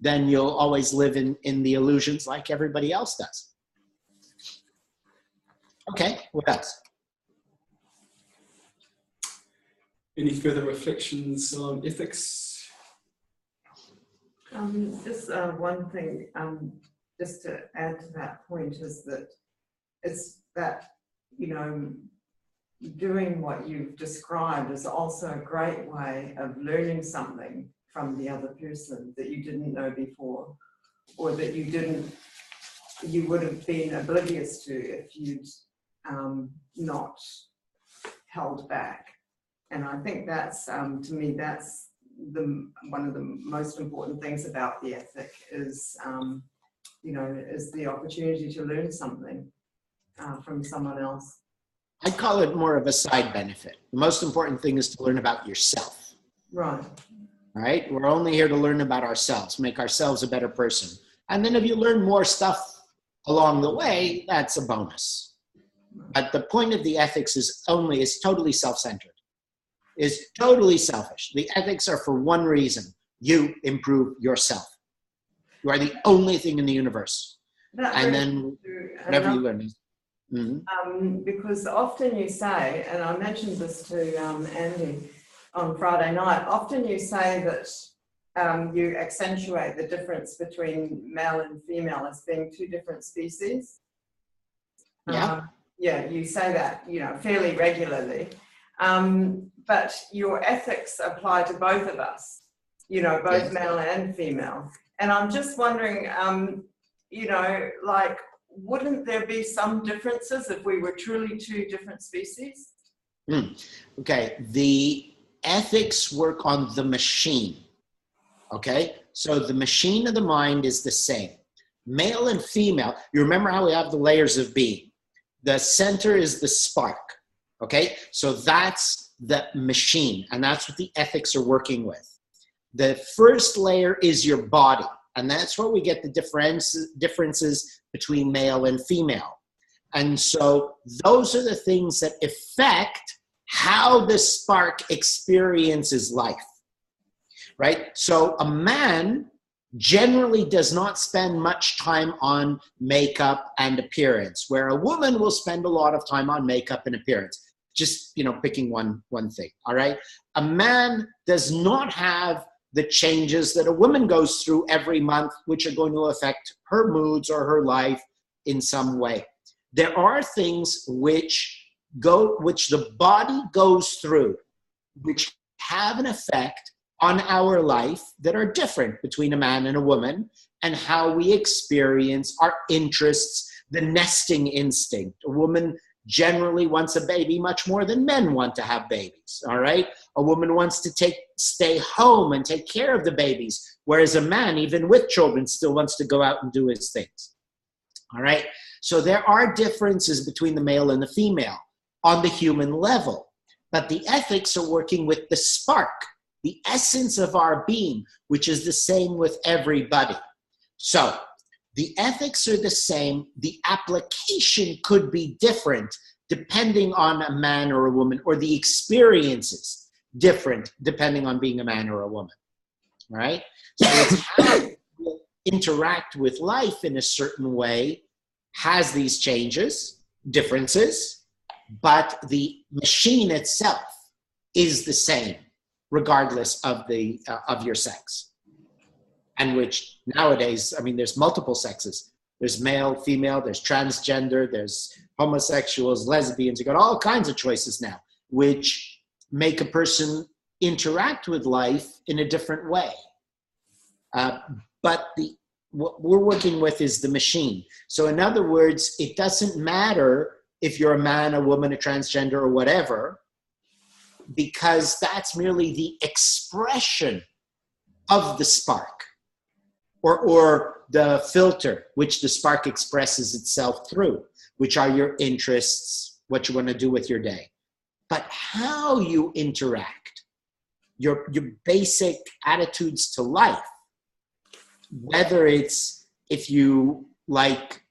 then you'll always live in the illusions like everybody else does. Okay, what else? Any further reflections on ethics? Just one thing, just to add to that point, is that it's that, you know, doing what you've described is also a great way of learning something from the other person that you didn't know before, or that you would have been oblivious to if you'd not held back. And I think that's, to me, that's one of the most important things about the ethic is, you know, is the opportunity to learn something from someone else. I call it more of a side benefit. The most important thing is to learn about yourself. Right. All right? We're only here to learn about ourselves, make ourselves a better person. And then if you learn more stuff along the way, that's a bonus. But the point of the ethics is totally self-centered, is totally selfish. The ethics are for one reason: you improve yourself. You are the only thing in the universe. And then whatever you learn. Mm-hmm. Because often you say, and I mentioned this to Andy on Friday night, often you say that you accentuate the difference between male and female as being two different species. Yeah. Yeah, you say that, you know, fairly regularly. But your ethics apply to both of us, you know, both Yes. male and female. And I'm just wondering, you know, like, wouldn't there be some differences if we were truly two different species? Okay, the ethics work on the machine. Okay, so the machine of the mind is the same. Male and female, you remember how we have the layers of being. The center is the spark. Okay, so that's the machine, and that's what the ethics are working with. The first layer is your body, and that's where we get the differences between male and female. And so those are the things that affect how the spark experiences life, right? So a man generally does not spend much time on makeup and appearance, where a woman will spend a lot of time on makeup and appearance. Just, you know, picking one thing, all right? A man does not have the changes that a woman goes through every month, which are going to affect her moods or her life in some way. There are things which the body goes through, which have an effect on our life that are different between a man and a woman, and how we experience our interests, the nesting instinct. A woman generally wants a baby much more than men want to have babies, all right? A woman wants to stay home and take care of the babies, whereas a man, even with children, still wants to go out and do his things, all right? So there are differences between the male and the female on the human level, but the ethics are working with the spark, the essence of our being, which is the same with everybody. So the ethics are the same. The application could be different depending on a man or a woman, or the experiences different depending on being a man or a woman, right? So it's how we interact with life in a certain way has these changes, differences, but the machine itself is the same. regardless of the of your sex. And which nowadays, I mean, there's multiple sexes. There's male, female, there's transgender, there's homosexuals, lesbians. You got all kinds of choices now, which make a person interact with life in a different way. But what we're working with is the machine. So in other words, it doesn't matter if you're a man, a woman, a transgender, or whatever, because that's merely the expression of the spark, or the filter which the spark expresses itself through, which are your interests, what you want to do with your day. But how you interact, your basic attitudes to life, whether it's if you like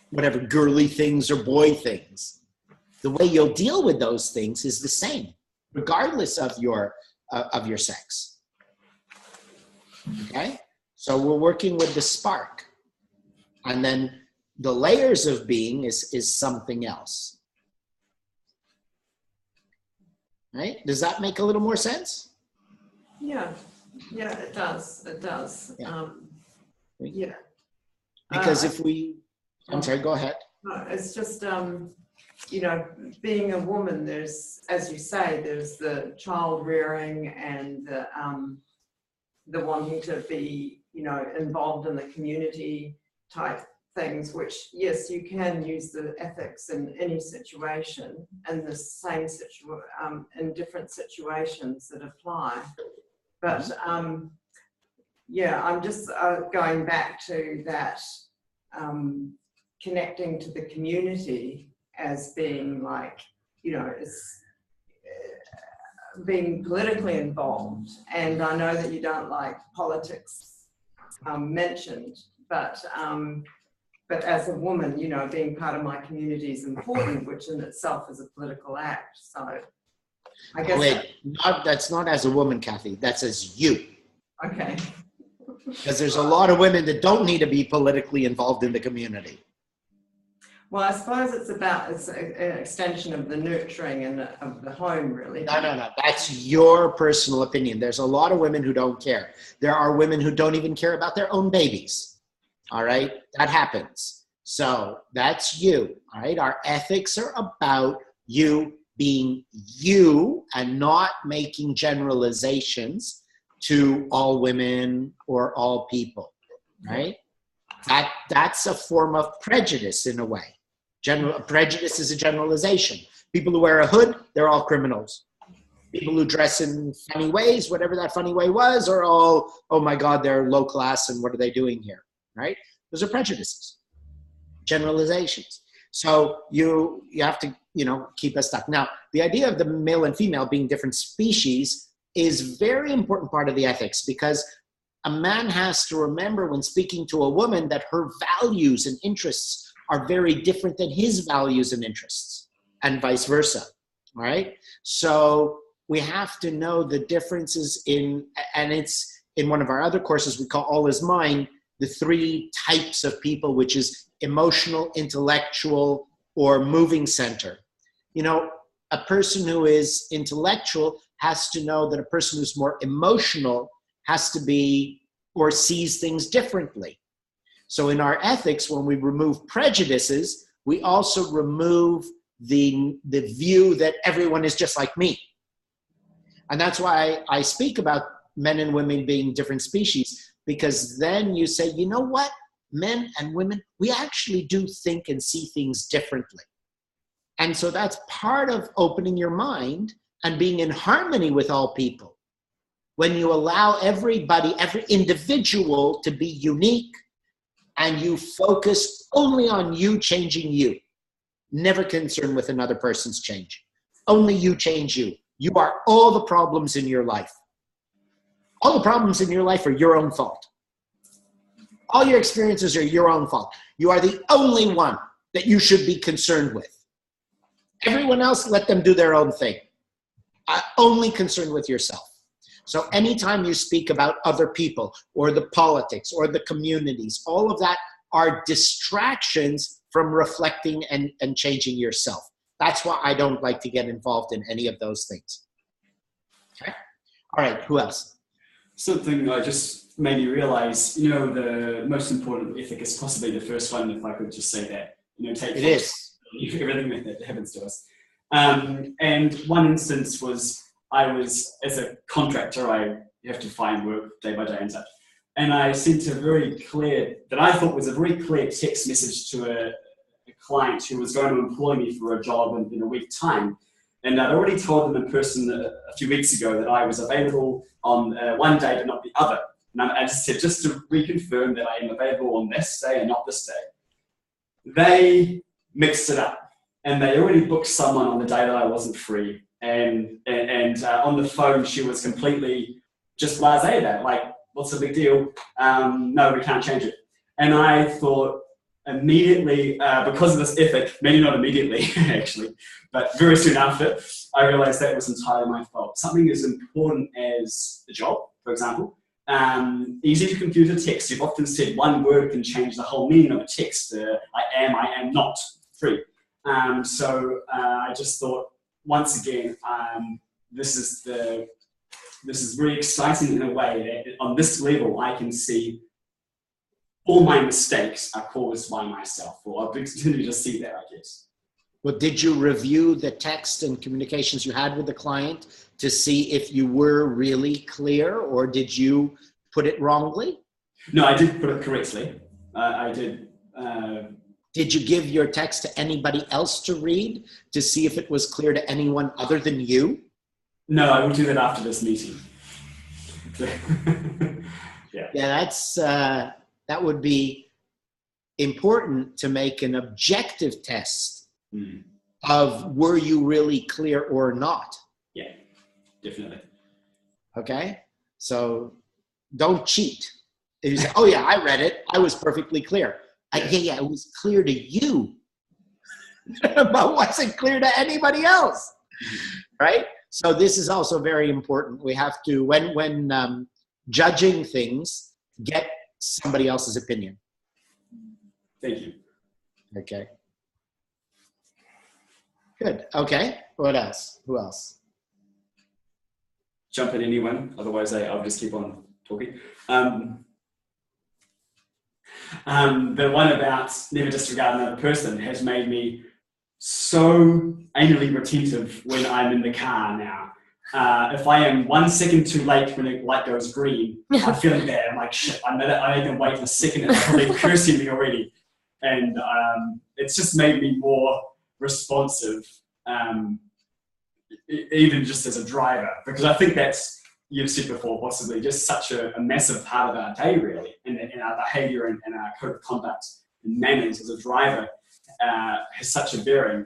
whatever girly things or boy things, the way you'll deal with those things is the same, regardless of your sex. Okay? So we're working with the spark. And then the layers of being is something else. Right? Does that make a little more sense? Yeah, it does. It does. Yeah. Because if we, I'm sorry, go ahead. No, it's just, you know, being a woman, there's, as you say, there's the child rearing and the wanting to be, you know, involved in the community type things, which, yes, you can use the ethics in any situation, and the same in different situations that apply. But yeah, I'm just going back to that, connecting to the community as being like, you know, being politically involved. And I know that you don't like politics mentioned, but as a woman, you know, being part of my community is important, which in itself is a political act. So I guess... Wait, that's not as a woman, Kathy. That's as you. Okay. Because there's a lot of women that don't need to be politically involved in the community. Well, I suppose it's an extension of the nurturing and of the home, really. No. That's your personal opinion. There's a lot of women who don't care. There are women who don't even care about their own babies. All right? That happens. So that's you. All right? Our ethics are about you being you and not making generalizations to all women or all people. Right? That's a form of prejudice in a way. Prejudice is a generalization. People who wear a hood, they're all criminals. People who dress in funny ways, whatever that funny way was, are all, oh my God, they're low class and what are they doing here, right? Those are prejudices, generalizations. So you have to, you know, keep us stuck. Now, the idea of the male and female being different species is very important part of the ethics, because a man has to remember when speaking to a woman that her values and interests are very different than his values and interests, and vice versa, all right? So we have to know the differences in, and it's in one of our other courses we call All Is Mine, the 3 types of people, which is emotional, intellectual, or moving center. You know, a person who is intellectual has to know that a person who's more emotional has to be or sees things differently. So in our ethics, when we remove prejudices, we also remove the view that everyone is just like me. And that's why I speak about men and women being different species, because then you say, you know what, men and women, we actually do think and see things differently. And so that's part of opening your mind and being in harmony with all people. When you allow everybody, every individual to be unique, and you focus only on you changing you, never concerned with another person's change. Only you change you. You are all the problems in your life. All the problems in your life are your own fault. All your experiences are your own fault. You are the only one that you should be concerned with. Everyone else, let them do their own thing. Only concerned with yourself. So anytime you speak about other people or the politics or the communities, all of that are distractions from reflecting and changing yourself. That's why I don't like to get involved in any of those things. Okay. All right. Who else? Something I just made me realize, the most important ethic is possibly the first one, if I could just say that. Take It is. everything that happens to us. And one instance was, I was, as a contractor, you have to find work day by day and such. And I sent a very clear text message to a client who was going to employ me for a job in a week's time. And I'd already told them in person a few weeks ago that I was available on one day but not the other. And I just said, just to reconfirm that I am available on this day and not this day. They mixed it up. And they already booked someone on the day that I wasn't free. And on the phone, she was completely just blasé about it. Like, what's the big deal? No, we can't change it. And I thought immediately, because of this ethic, maybe not immediately actually, but very soon after, I realized that was entirely my fault. Something as important as a job, for example, easy to computer text. You've often said one word can change the whole meaning of a text. I am not free. So I just thought, once again, this is really exciting in a way that on this level I can see all my mistakes are caused by myself, or I'll continue to see that, I guess. Well, did you review the text and communications you had with the client to see if you were really clear, or did you put it wrongly? No, I did put it correctly. I did. Did you give your text to anybody else to read to see if it was clear to anyone other than you? No, I will do that after this meeting. Yeah, that would be important to make an objective test of were you really clear or not. Yeah, definitely. Okay, so don't cheat. If you say, oh yeah, I read it, I was perfectly clear. Yeah, it was clear to you, but wasn't clear to anybody else, right? So this is also very important. We have to, when judging things, get somebody else's opinion. Thank you. Okay. Good. Okay. What else? Who else? Jump in, anyone. Otherwise, I'll just keep on talking. The one about never disregard another person has made me so anally retentive when I'm in the car now. If I am 1 second too late when a light goes green, I'm feeling bad. I'm like, shit, I need to wait a second. It's probably cursing me already. And it's just made me more responsive, even just as a driver, because I think that's, you've said before, possibly just such a massive part of our day, really, and our behaviour and our code of conduct and manners as a driver has such a bearing.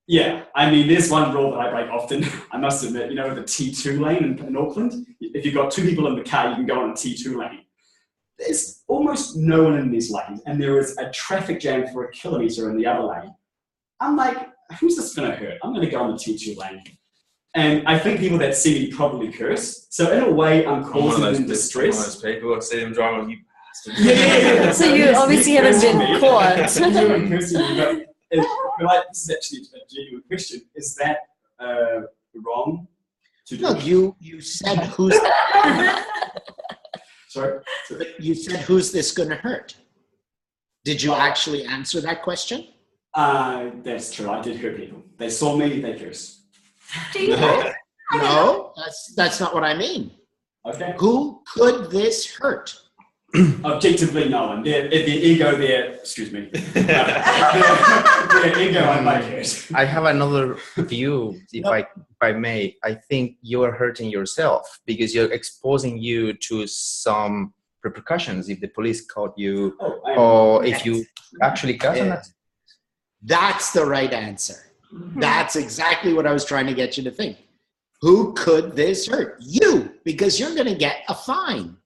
Yeah, I mean, there's one rule that I break often, I must admit, the T2 lane in Auckland. If you've got two people in the car, you can go on a T2 lane. There's almost no one in these lanes, and there is a traffic jam for a kilometre in the other lane. I'm like, who's this going to hurt? I'm going to go on the T2 lane. And I think people that see me probably curse. So in a way, I'm causing them distress. Those people I see them driving, you bastard. Yeah. So you obviously haven't been caught. But this is actually a genuine question. Is that wrong to do? No, you said who's... Sorry? You said, who's this going to hurt? Did you actually answer that question? That's true. I did hurt people. They saw me, they cursed. Do you? No, that's not what I mean. Okay. Who could this hurt? Objectively, no one. The ego there, excuse me. The ego, I might hurt. I have another view, if I may. I think you are hurting yourself because you're exposing you to some repercussions if the police caught you, or if you actually got an accident. That's the right answer. That's exactly what I was trying to get you to think. Who could this hurt? You, because you're going to get a fine.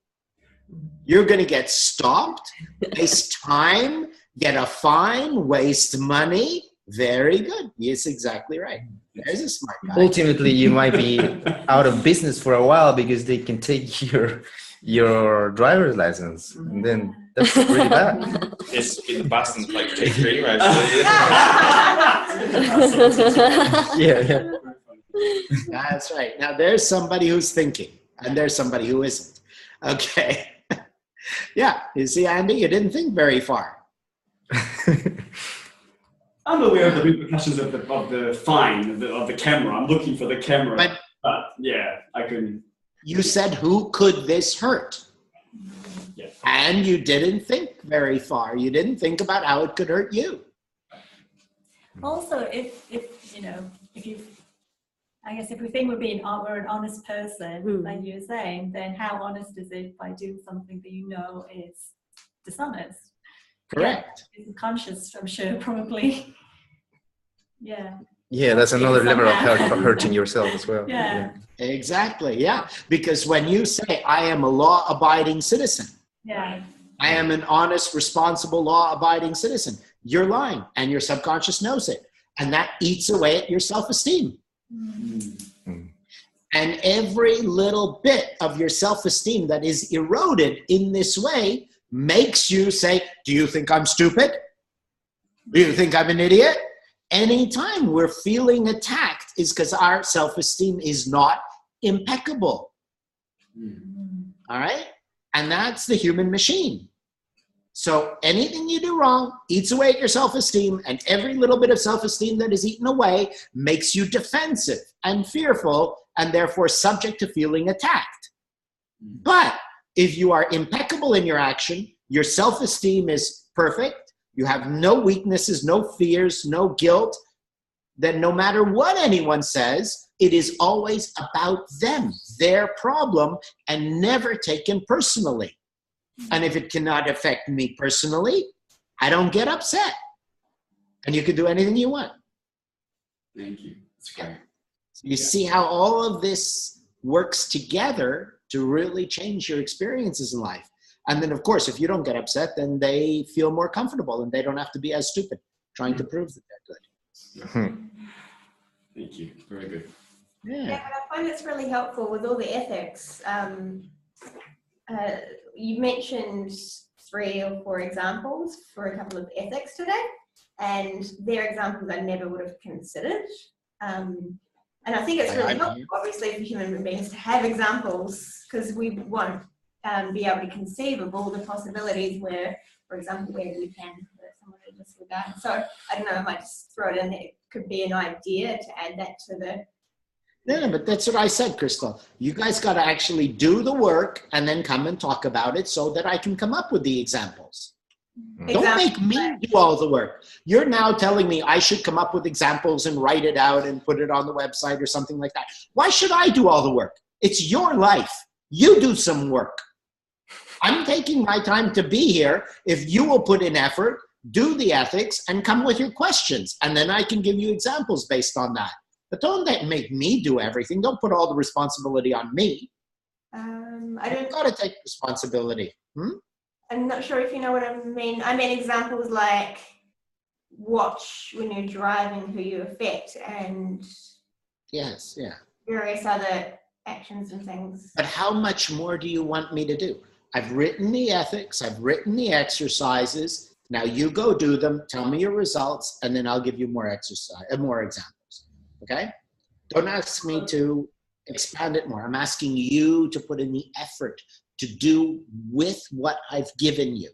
You're going to get stopped, waste time, get a fine, waste money. Very good. Yes, exactly right. There's a smart guy. Ultimately, you might be out of business for a while because they can take your driver's license, and then that's pretty bad. It's been the Boston like T3, right? Yeah. That's right. Now there's somebody who's thinking, and there's somebody who isn't. Okay. Yeah. You see, Andy, you didn't think very far. I'm aware of the repercussions of the fine of the camera. I'm looking for the camera. But yeah, I couldn't. You said, who could this hurt? Yeah. And you didn't think very far. You didn't think about how it could hurt you. Also, if you know, I guess if we think we're an honest person, like you were saying, then how honest is it by doing something that you know is dishonest? Correct. Yeah, it's conscious, I'm sure, probably. Yeah. Yeah, that's another level of hurting yourself as well. Yeah. Exactly. Yeah. Because when you say, I am a law-abiding citizen, yeah, I am an honest, responsible, law-abiding citizen, you're lying, and your subconscious knows it. And that eats away at your self-esteem. Mm-hmm. And every little bit of your self-esteem that is eroded in this way makes you say, do you think I'm stupid? Do you think I'm an idiot? Anytime we're feeling attacked is because our self-esteem is not impeccable. All right? And that's the human machine. So anything you do wrong eats away at your self-esteem, and every little bit of self-esteem that is eaten away makes you defensive and fearful, and therefore subject to feeling attacked. But if you are impeccable in your action, your self-esteem is perfect, you have no weaknesses, no fears, no guilt, then no matter what anyone says, it is always about them, their problem, and never taken personally. And if it cannot affect me personally, I don't get upset. And you can do anything you want. Thank you. That's great. So you see how all of this works together to really change your experiences in life. And then, of course, if you don't get upset, then they feel more comfortable and they don't have to be as stupid trying to prove that they're good. Thank you. Very good. Yeah, but I find it's really helpful with all the ethics. You mentioned 3 or 4 examples for a couple of ethics today, and they're examples I never would have considered. And I think it's really helpful, obviously, for human beings to have examples, because we won't be able to conceive of all the possibilities where, for example, where we can hurt someone in this regard. So I don't know, I might just throw it in there. It could be an idea to add that to the. No, but that's what I said, Crystal. You guys got to actually do the work and then come and talk about it so that I can come up with the examples. Don't make me do all the work. You're now telling me I should come up with examples and write it out and put it on the website or something like that. Why should I do all the work? It's your life. You do some work. I'm taking my time to be here. If you will put in effort, do the ethics, and come with your questions, and then I can give you examples based on that. But don't make me do everything. Don't put all the responsibility on me. I've got to take responsibility. I'm not sure if you know what I mean. I mean examples like watch when you're driving who you affect, and yes, yeah, various other actions and things. But how much more do you want me to do? I've written the ethics. I've written the exercises. Now you go do them. Tell me your results, and then I'll give you more examples. Okay? Don't ask me to expand it more. I'm asking you to put in the effort to do with what I've given you.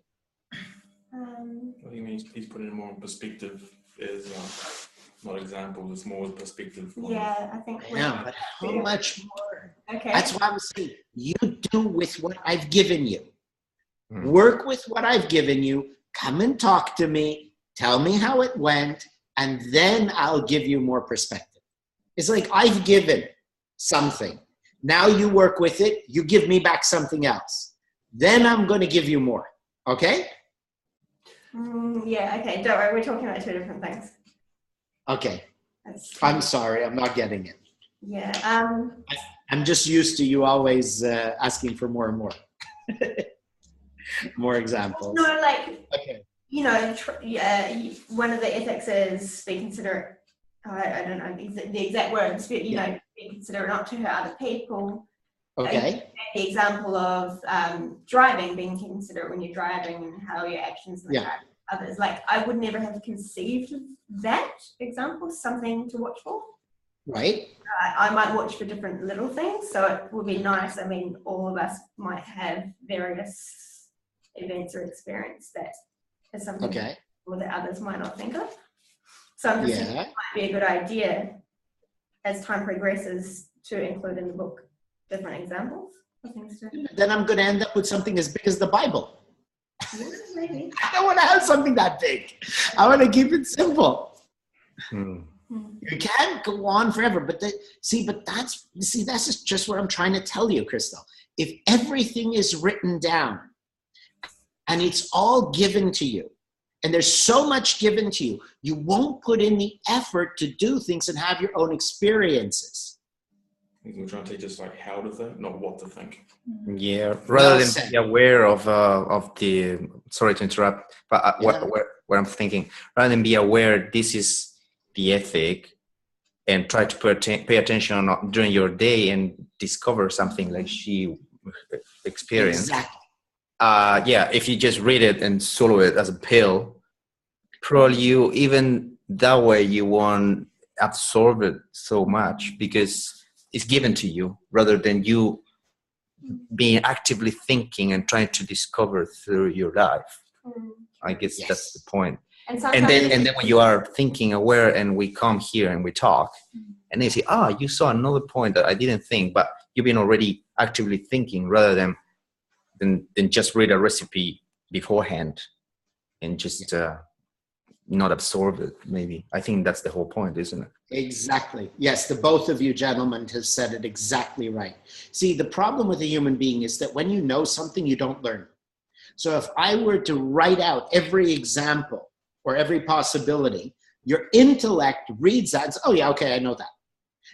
What he means, please put it in more perspective is not example, it's more perspective. Yeah, I think. Yeah, but how much more? Okay. That's why I'm saying you do with what I've given you. Work with what I've given you. Come and talk to me. Tell me how it went, and then I'll give you more perspective. It's like I've given something. Now you work with it. You give me back something else. Then I'm going to give you more. Okay? Yeah, okay. Don't worry. We're talking about 2 different things. Okay. I'm sorry. I'm not getting it. Yeah. I'm just used to you always asking for more and more. More examples. No, like, okay. You know, one of the ethics is be considerate. I don't know the exact words, but you know, be considerate not to hurt other people. Okay. The example of driving, being considerate when you're driving and how your actions impact others. Like, I would never have conceived of that example, something to watch for. Right. I might watch for different little things, so it would be nice. I mean, all of us might have various events or experience that is something Okay. that others might not think of. So I'm just thinking it might be a good idea as time progresses to include in the book different examples of things to do. Then I'm going to end up with something as big as the Bible. Yeah, maybe. I don't want to have something that big. I want to keep it simple. You can't go on forever, but that's just what I'm trying to tell you, Crystal. If everything is written down and it's all given to you, and there's so much given to you, you won't put in the effort to do things and have your own experiences. We're trying to teach us like how to think, not what to think. Yeah, rather than be aware of the. Sorry to interrupt, but what I'm thinking, rather than be aware, this is the ethic, and try to pay attention during your day and discover something like she experienced. Exactly. If you just read it and swallow it as a pill, probably even that way you won't absorb it so much because it's given to you rather than you being actively thinking and trying to discover through your life. I guess that's the point. And then when you are thinking aware and we come here and we talk and they say, you saw another point that I didn't think, but you've been already actively thinking rather than just read a recipe beforehand and just not absorb it, maybe. I think that's the whole point, isn't it? Exactly. Yes, the both of you gentlemen have said it exactly right. See, the problem with a human being is that when you know something, you don't learn. So if I were to write out every example or every possibility, your intellect reads that and says, oh yeah, okay, I know that.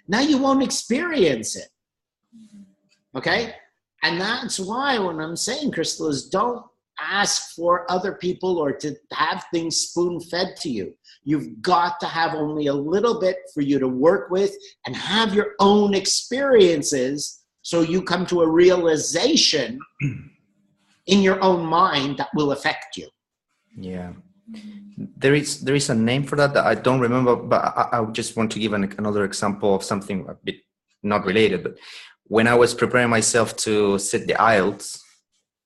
Now you won't experience it. Okay? And that's why when I'm saying, Crystal, is don't ask for other people or to have things spoon-fed to you. You've got to have only a little bit for you to work with and have your own experiences so you come to a realization in your own mind that will affect you. Yeah. There is a name for that I don't remember, but I just want to give another example of something a bit not related. But when I was preparing myself to sit the IELTS,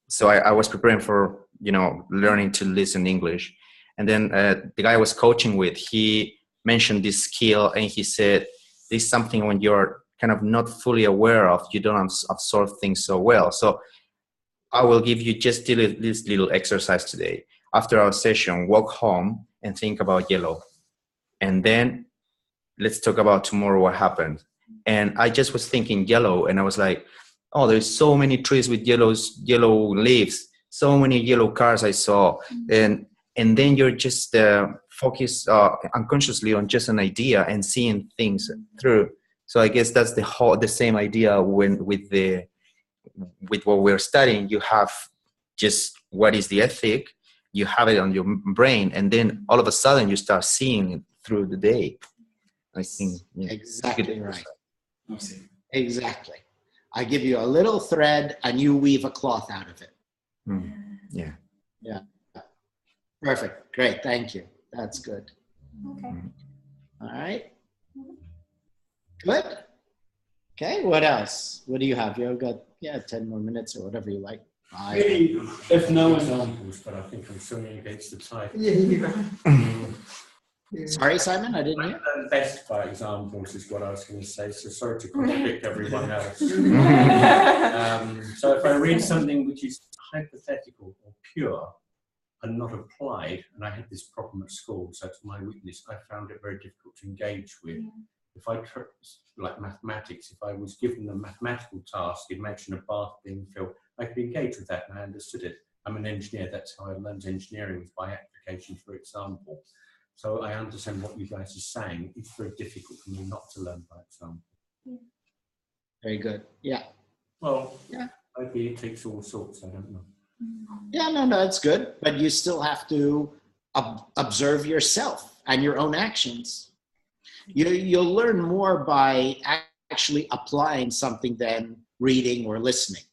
so I was preparing for, learning to listen English. And then the guy I was coaching with, he mentioned this skill and he said, this is something when you're kind of not fully aware of, you don't absorb things so well. So I will give you just this little exercise today. After our session, walk home and think about yellow. And then let's talk about tomorrow what happened. And I just was thinking yellow and I was like, oh, there's so many trees with yellow leaves, so many yellow cars I saw. And then you're just focused unconsciously on just an idea and seeing things through. So I guess that's the same idea with what we're studying. You have just what is the ethic, you have it on your brain, and then all of a sudden you start seeing it through the day. I think exactly right. Exactly. I give you a little thread and you weave a cloth out of it. Yeah. Perfect. Great. Thank you. That's good. Okay. All right. Good. Okay. What else? What do you have? You've got 10 more minutes or whatever you like. Maybe if no one examples, but I think I'm swimming against the tide. Sorry, Simon, I didn't hear. Best by examples is what I was going to say, so sorry to contradict everyone else. So if I read something which is hypothetical or pure and not applied, and I had this problem at school, so to my witness, I found it very difficult to engage with. If I, like mathematics, if I was given a mathematical task, imagine a bath being filled, I could engage with that and I understood it. I'm an engineer, that's how I learned engineering, was by application, for example. So I understand what you guys are saying. It's very difficult for me not to learn by example. Very good. Yeah. Well, maybe it takes all sorts, I don't know. Yeah, no, it's good. But you still have to observe yourself and your own actions. You'll learn more by actually applying something than reading or listening.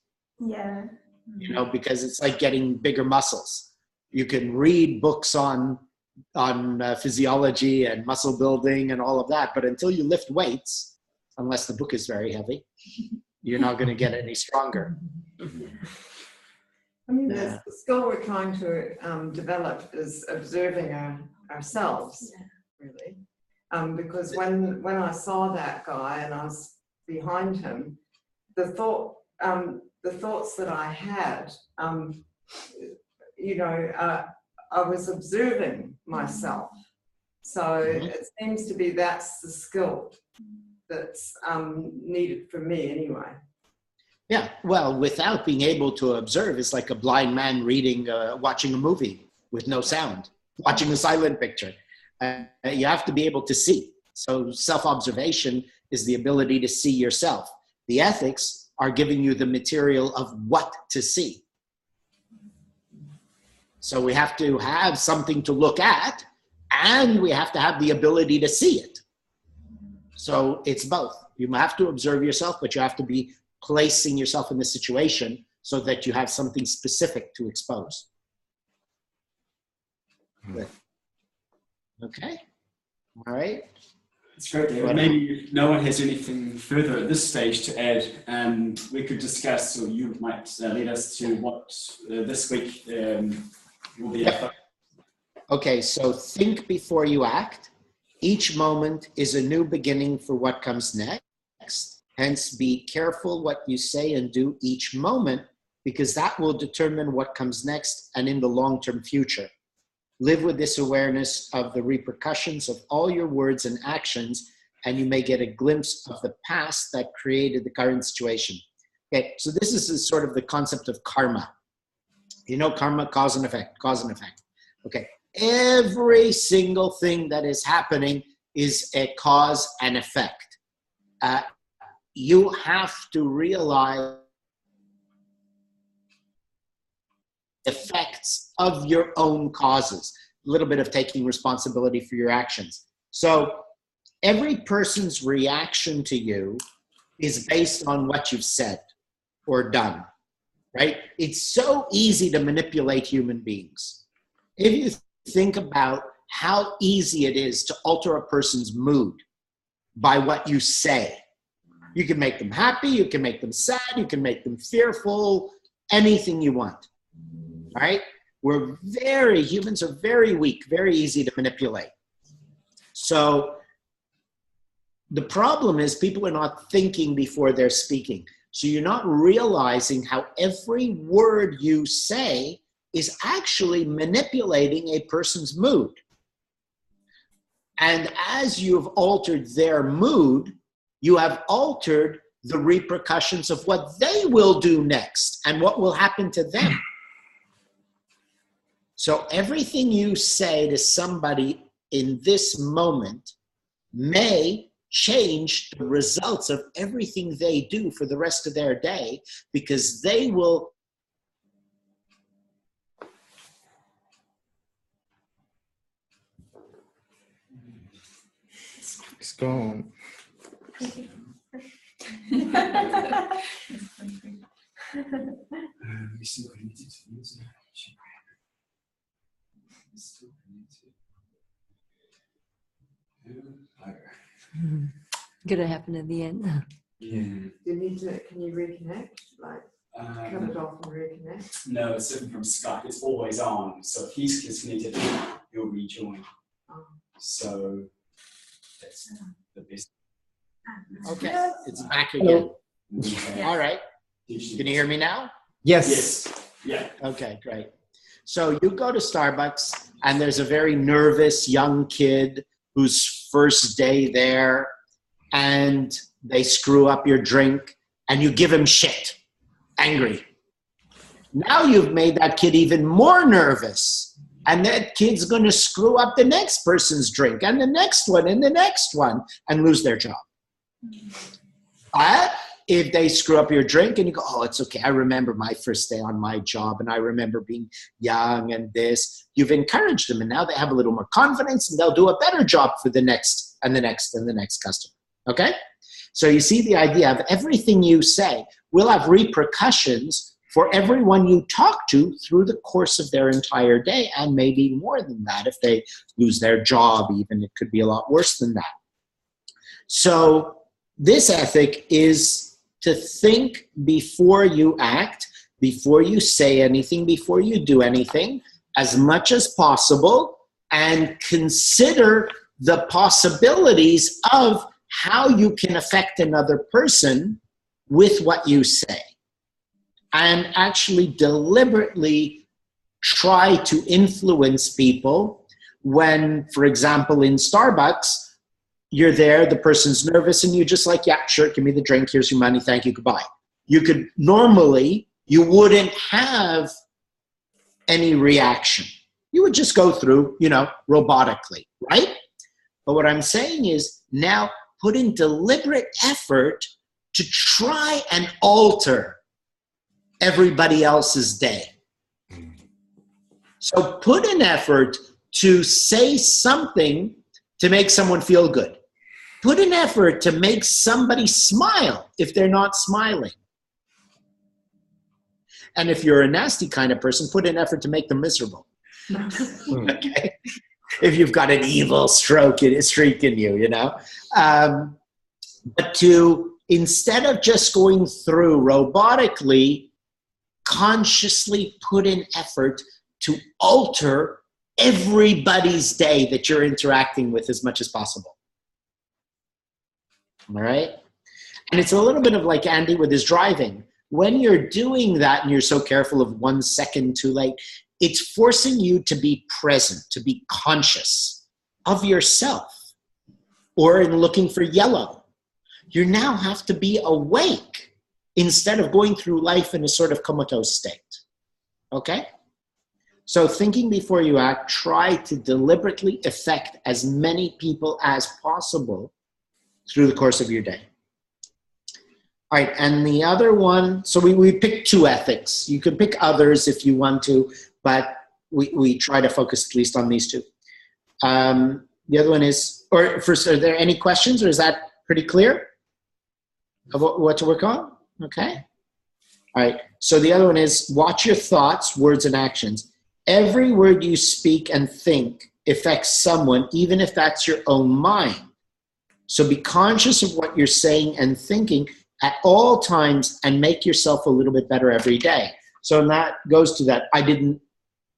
Yeah. Because it's like getting bigger muscles. You can read books on physiology and muscle building and all of that. But until you lift weights, unless the book is very heavy, you're not going to get any stronger. I mean, the skill we're trying to develop is observing ourselves, really. Because when I saw that guy and I was behind him, the thoughts that I had, I was observing myself. So it seems to be that's the skill that's needed for me anyway. Yeah, well, without being able to observe, it's like a blind man watching a movie with no sound, watching a silent picture. You have to be able to see. So self-observation is the ability to see yourself. The ethics are giving you the material of what to see. So we have to have something to look at, and we have to have the ability to see it. So it's both. You have to observe yourself, but you have to be placing yourself in the situation so that you have something specific to expose. Good. Okay. All right. It's great, David. Maybe if no one has anything further at this stage to add, we could discuss, or you might lead us to what this week will be. Okay, so think before you act. Each moment is a new beginning for what comes next. Hence, be careful what you say and do each moment, because that will determine what comes next and in the long-term future. Live with this awareness of the repercussions of all your words and actions, and you may get a glimpse of the past that created the current situation. Okay, so this is sort of the concept of karma. You know, karma, cause and effect, cause and effect. Okay, every single thing that is happening is a cause and effect. You have to realize effects of your own causes, a little bit of taking responsibility for your actions. So every person's reaction to you is based on what you've said or done, right? It's so easy to manipulate human beings. If you think about how easy it is to alter a person's mood by what you say, you can make them happy, you can make them sad, you can make them fearful, anything you want. All right? Humans are very weak, very easy to manipulate. So the problem is people are not thinking before they're speaking. So you're not realizing how every word you say is actually manipulating a person's mood. And as you've altered their mood, you have altered the repercussions of what they will do next and what will happen to them. So everything you say to somebody in this moment may change the results of everything they do for the rest of their day, because they will It's gone. Gonna happen at the end. Yeah. Can you reconnect? Like, cut it off and reconnect? No, it's different from Skype. It's always on. So if he's disconnected, he'll rejoin. So that's the best. Okay, it's back again. Okay. All right. Can you hear me now? Yes. Yeah. Okay, great. So you go to Starbucks and there's a very nervous young kid whose first day there, and they screw up your drink and you give him shit, angry. Now you've made that kid even more nervous, and that kid's going to screw up the next person's drink and the next one and the next one and lose their job. But if they screw up your drink and you go, oh, it's okay, I remember my first day on my job and I remember being young and this, you've encouraged them, and now they have a little more confidence and they'll do a better job for the next and the next and the next customer. Okay? So you see the idea of everything you say will have repercussions for everyone you talk to through the course of their entire day, and maybe more than that. If they lose their job, even, it could be a lot worse than that. So this ethic is to think before you act, before you say anything, before you do anything, as much as possible, and consider the possibilities of how you can affect another person with what you say. And actually deliberately try to influence people when, for example, in Starbucks, you're there, the person's nervous, and you're just like, yeah, sure, give me the drink, here's your money, thank you, goodbye. You could normally, you wouldn't have any reaction. You would just go through, robotically, right? But what I'm saying is now put in deliberate effort to try and alter everybody else's day. So put in effort to say something to make someone feel good. Put in effort to make somebody smile if they're not smiling. And if you're a nasty kind of person, put in effort to make them miserable. Okay? If you've got an evil streak in you, But to, instead of just going through robotically, consciously put in effort to alter everybody's day that you're interacting with as much as possible. All right? And it's a little bit of like Andy with his driving. When you're doing that and you're so careful of 1 second too late, it's forcing you to be present, to be conscious of yourself. Or in looking for yellow, you now have to be awake instead of going through life in a sort of comatose state. Okay? So thinking before you act, try to deliberately affect as many people as possible through the course of your day. All right, and the other one, so we picked 2 ethics. You can pick others if you want to, but we try to focus at least on these 2. The other one is, or first, are there any questions, or is that pretty clear of what to work on? Okay. All right, so the other one is watch your thoughts, words, and actions. Every word you speak and think affects someone, even if that's your own mind. So be conscious of what you're saying and thinking at all times and make yourself a little bit better every day. So that goes to that, I didn't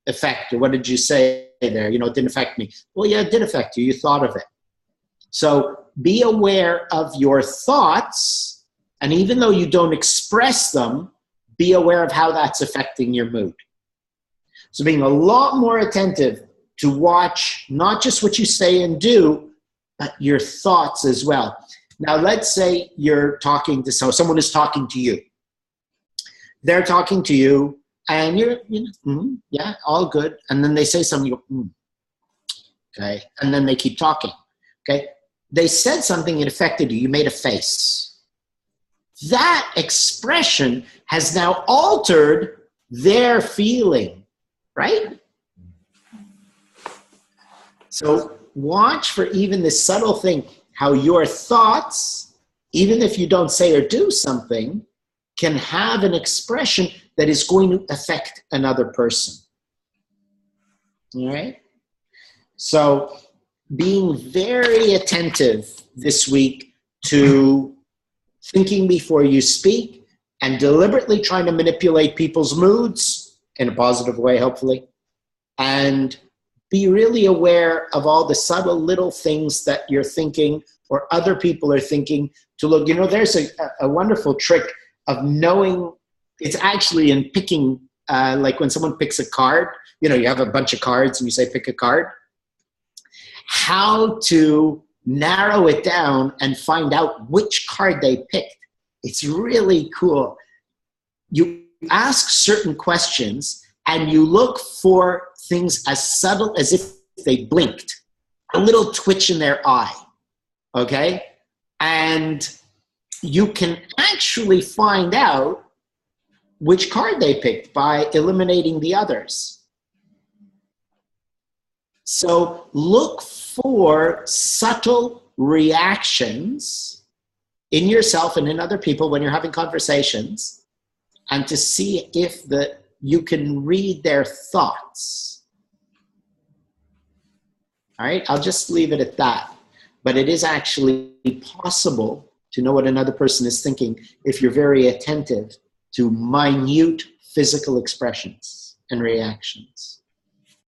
affect you. What did you say there? It didn't affect me. Well, yeah, it did affect you. You thought of it. So be aware of your thoughts, and even though you don't express them, be aware of how that's affecting your mood. So being a lot more attentive to watch not just what you say and do, but your thoughts as well. Now, let's say you're talking to someone is talking to you. They're talking to you, and you're, yeah, all good. And then they say something, you go, okay. And then they keep talking, okay. They said something, it affected you. You made a face. That expression has now altered their feeling, right? So watch for even this subtle thing, how your thoughts, even if you don't say or do something, can have an expression that is going to affect another person. All right? So being very attentive this week to thinking before you speak and deliberately trying to manipulate people's moods in a positive way, hopefully, and be really aware of all the subtle little things that you're thinking or other people are thinking to look. There's a wonderful trick of knowing, it's actually in picking, like when someone picks a card, you have a bunch of cards and you say pick a card, how to narrow it down and find out which card they picked. It's really cool. You ask certain questions and you look for things as subtle as if they blinked, a little twitch in their eye, okay? And you can actually find out which card they picked by eliminating the others. So look for subtle reactions in yourself and in other people when you're having conversations, and to see if you can read their thoughts. All right, I'll just leave it at that. But it is actually possible to know what another person is thinking if you're very attentive to minute physical expressions and reactions.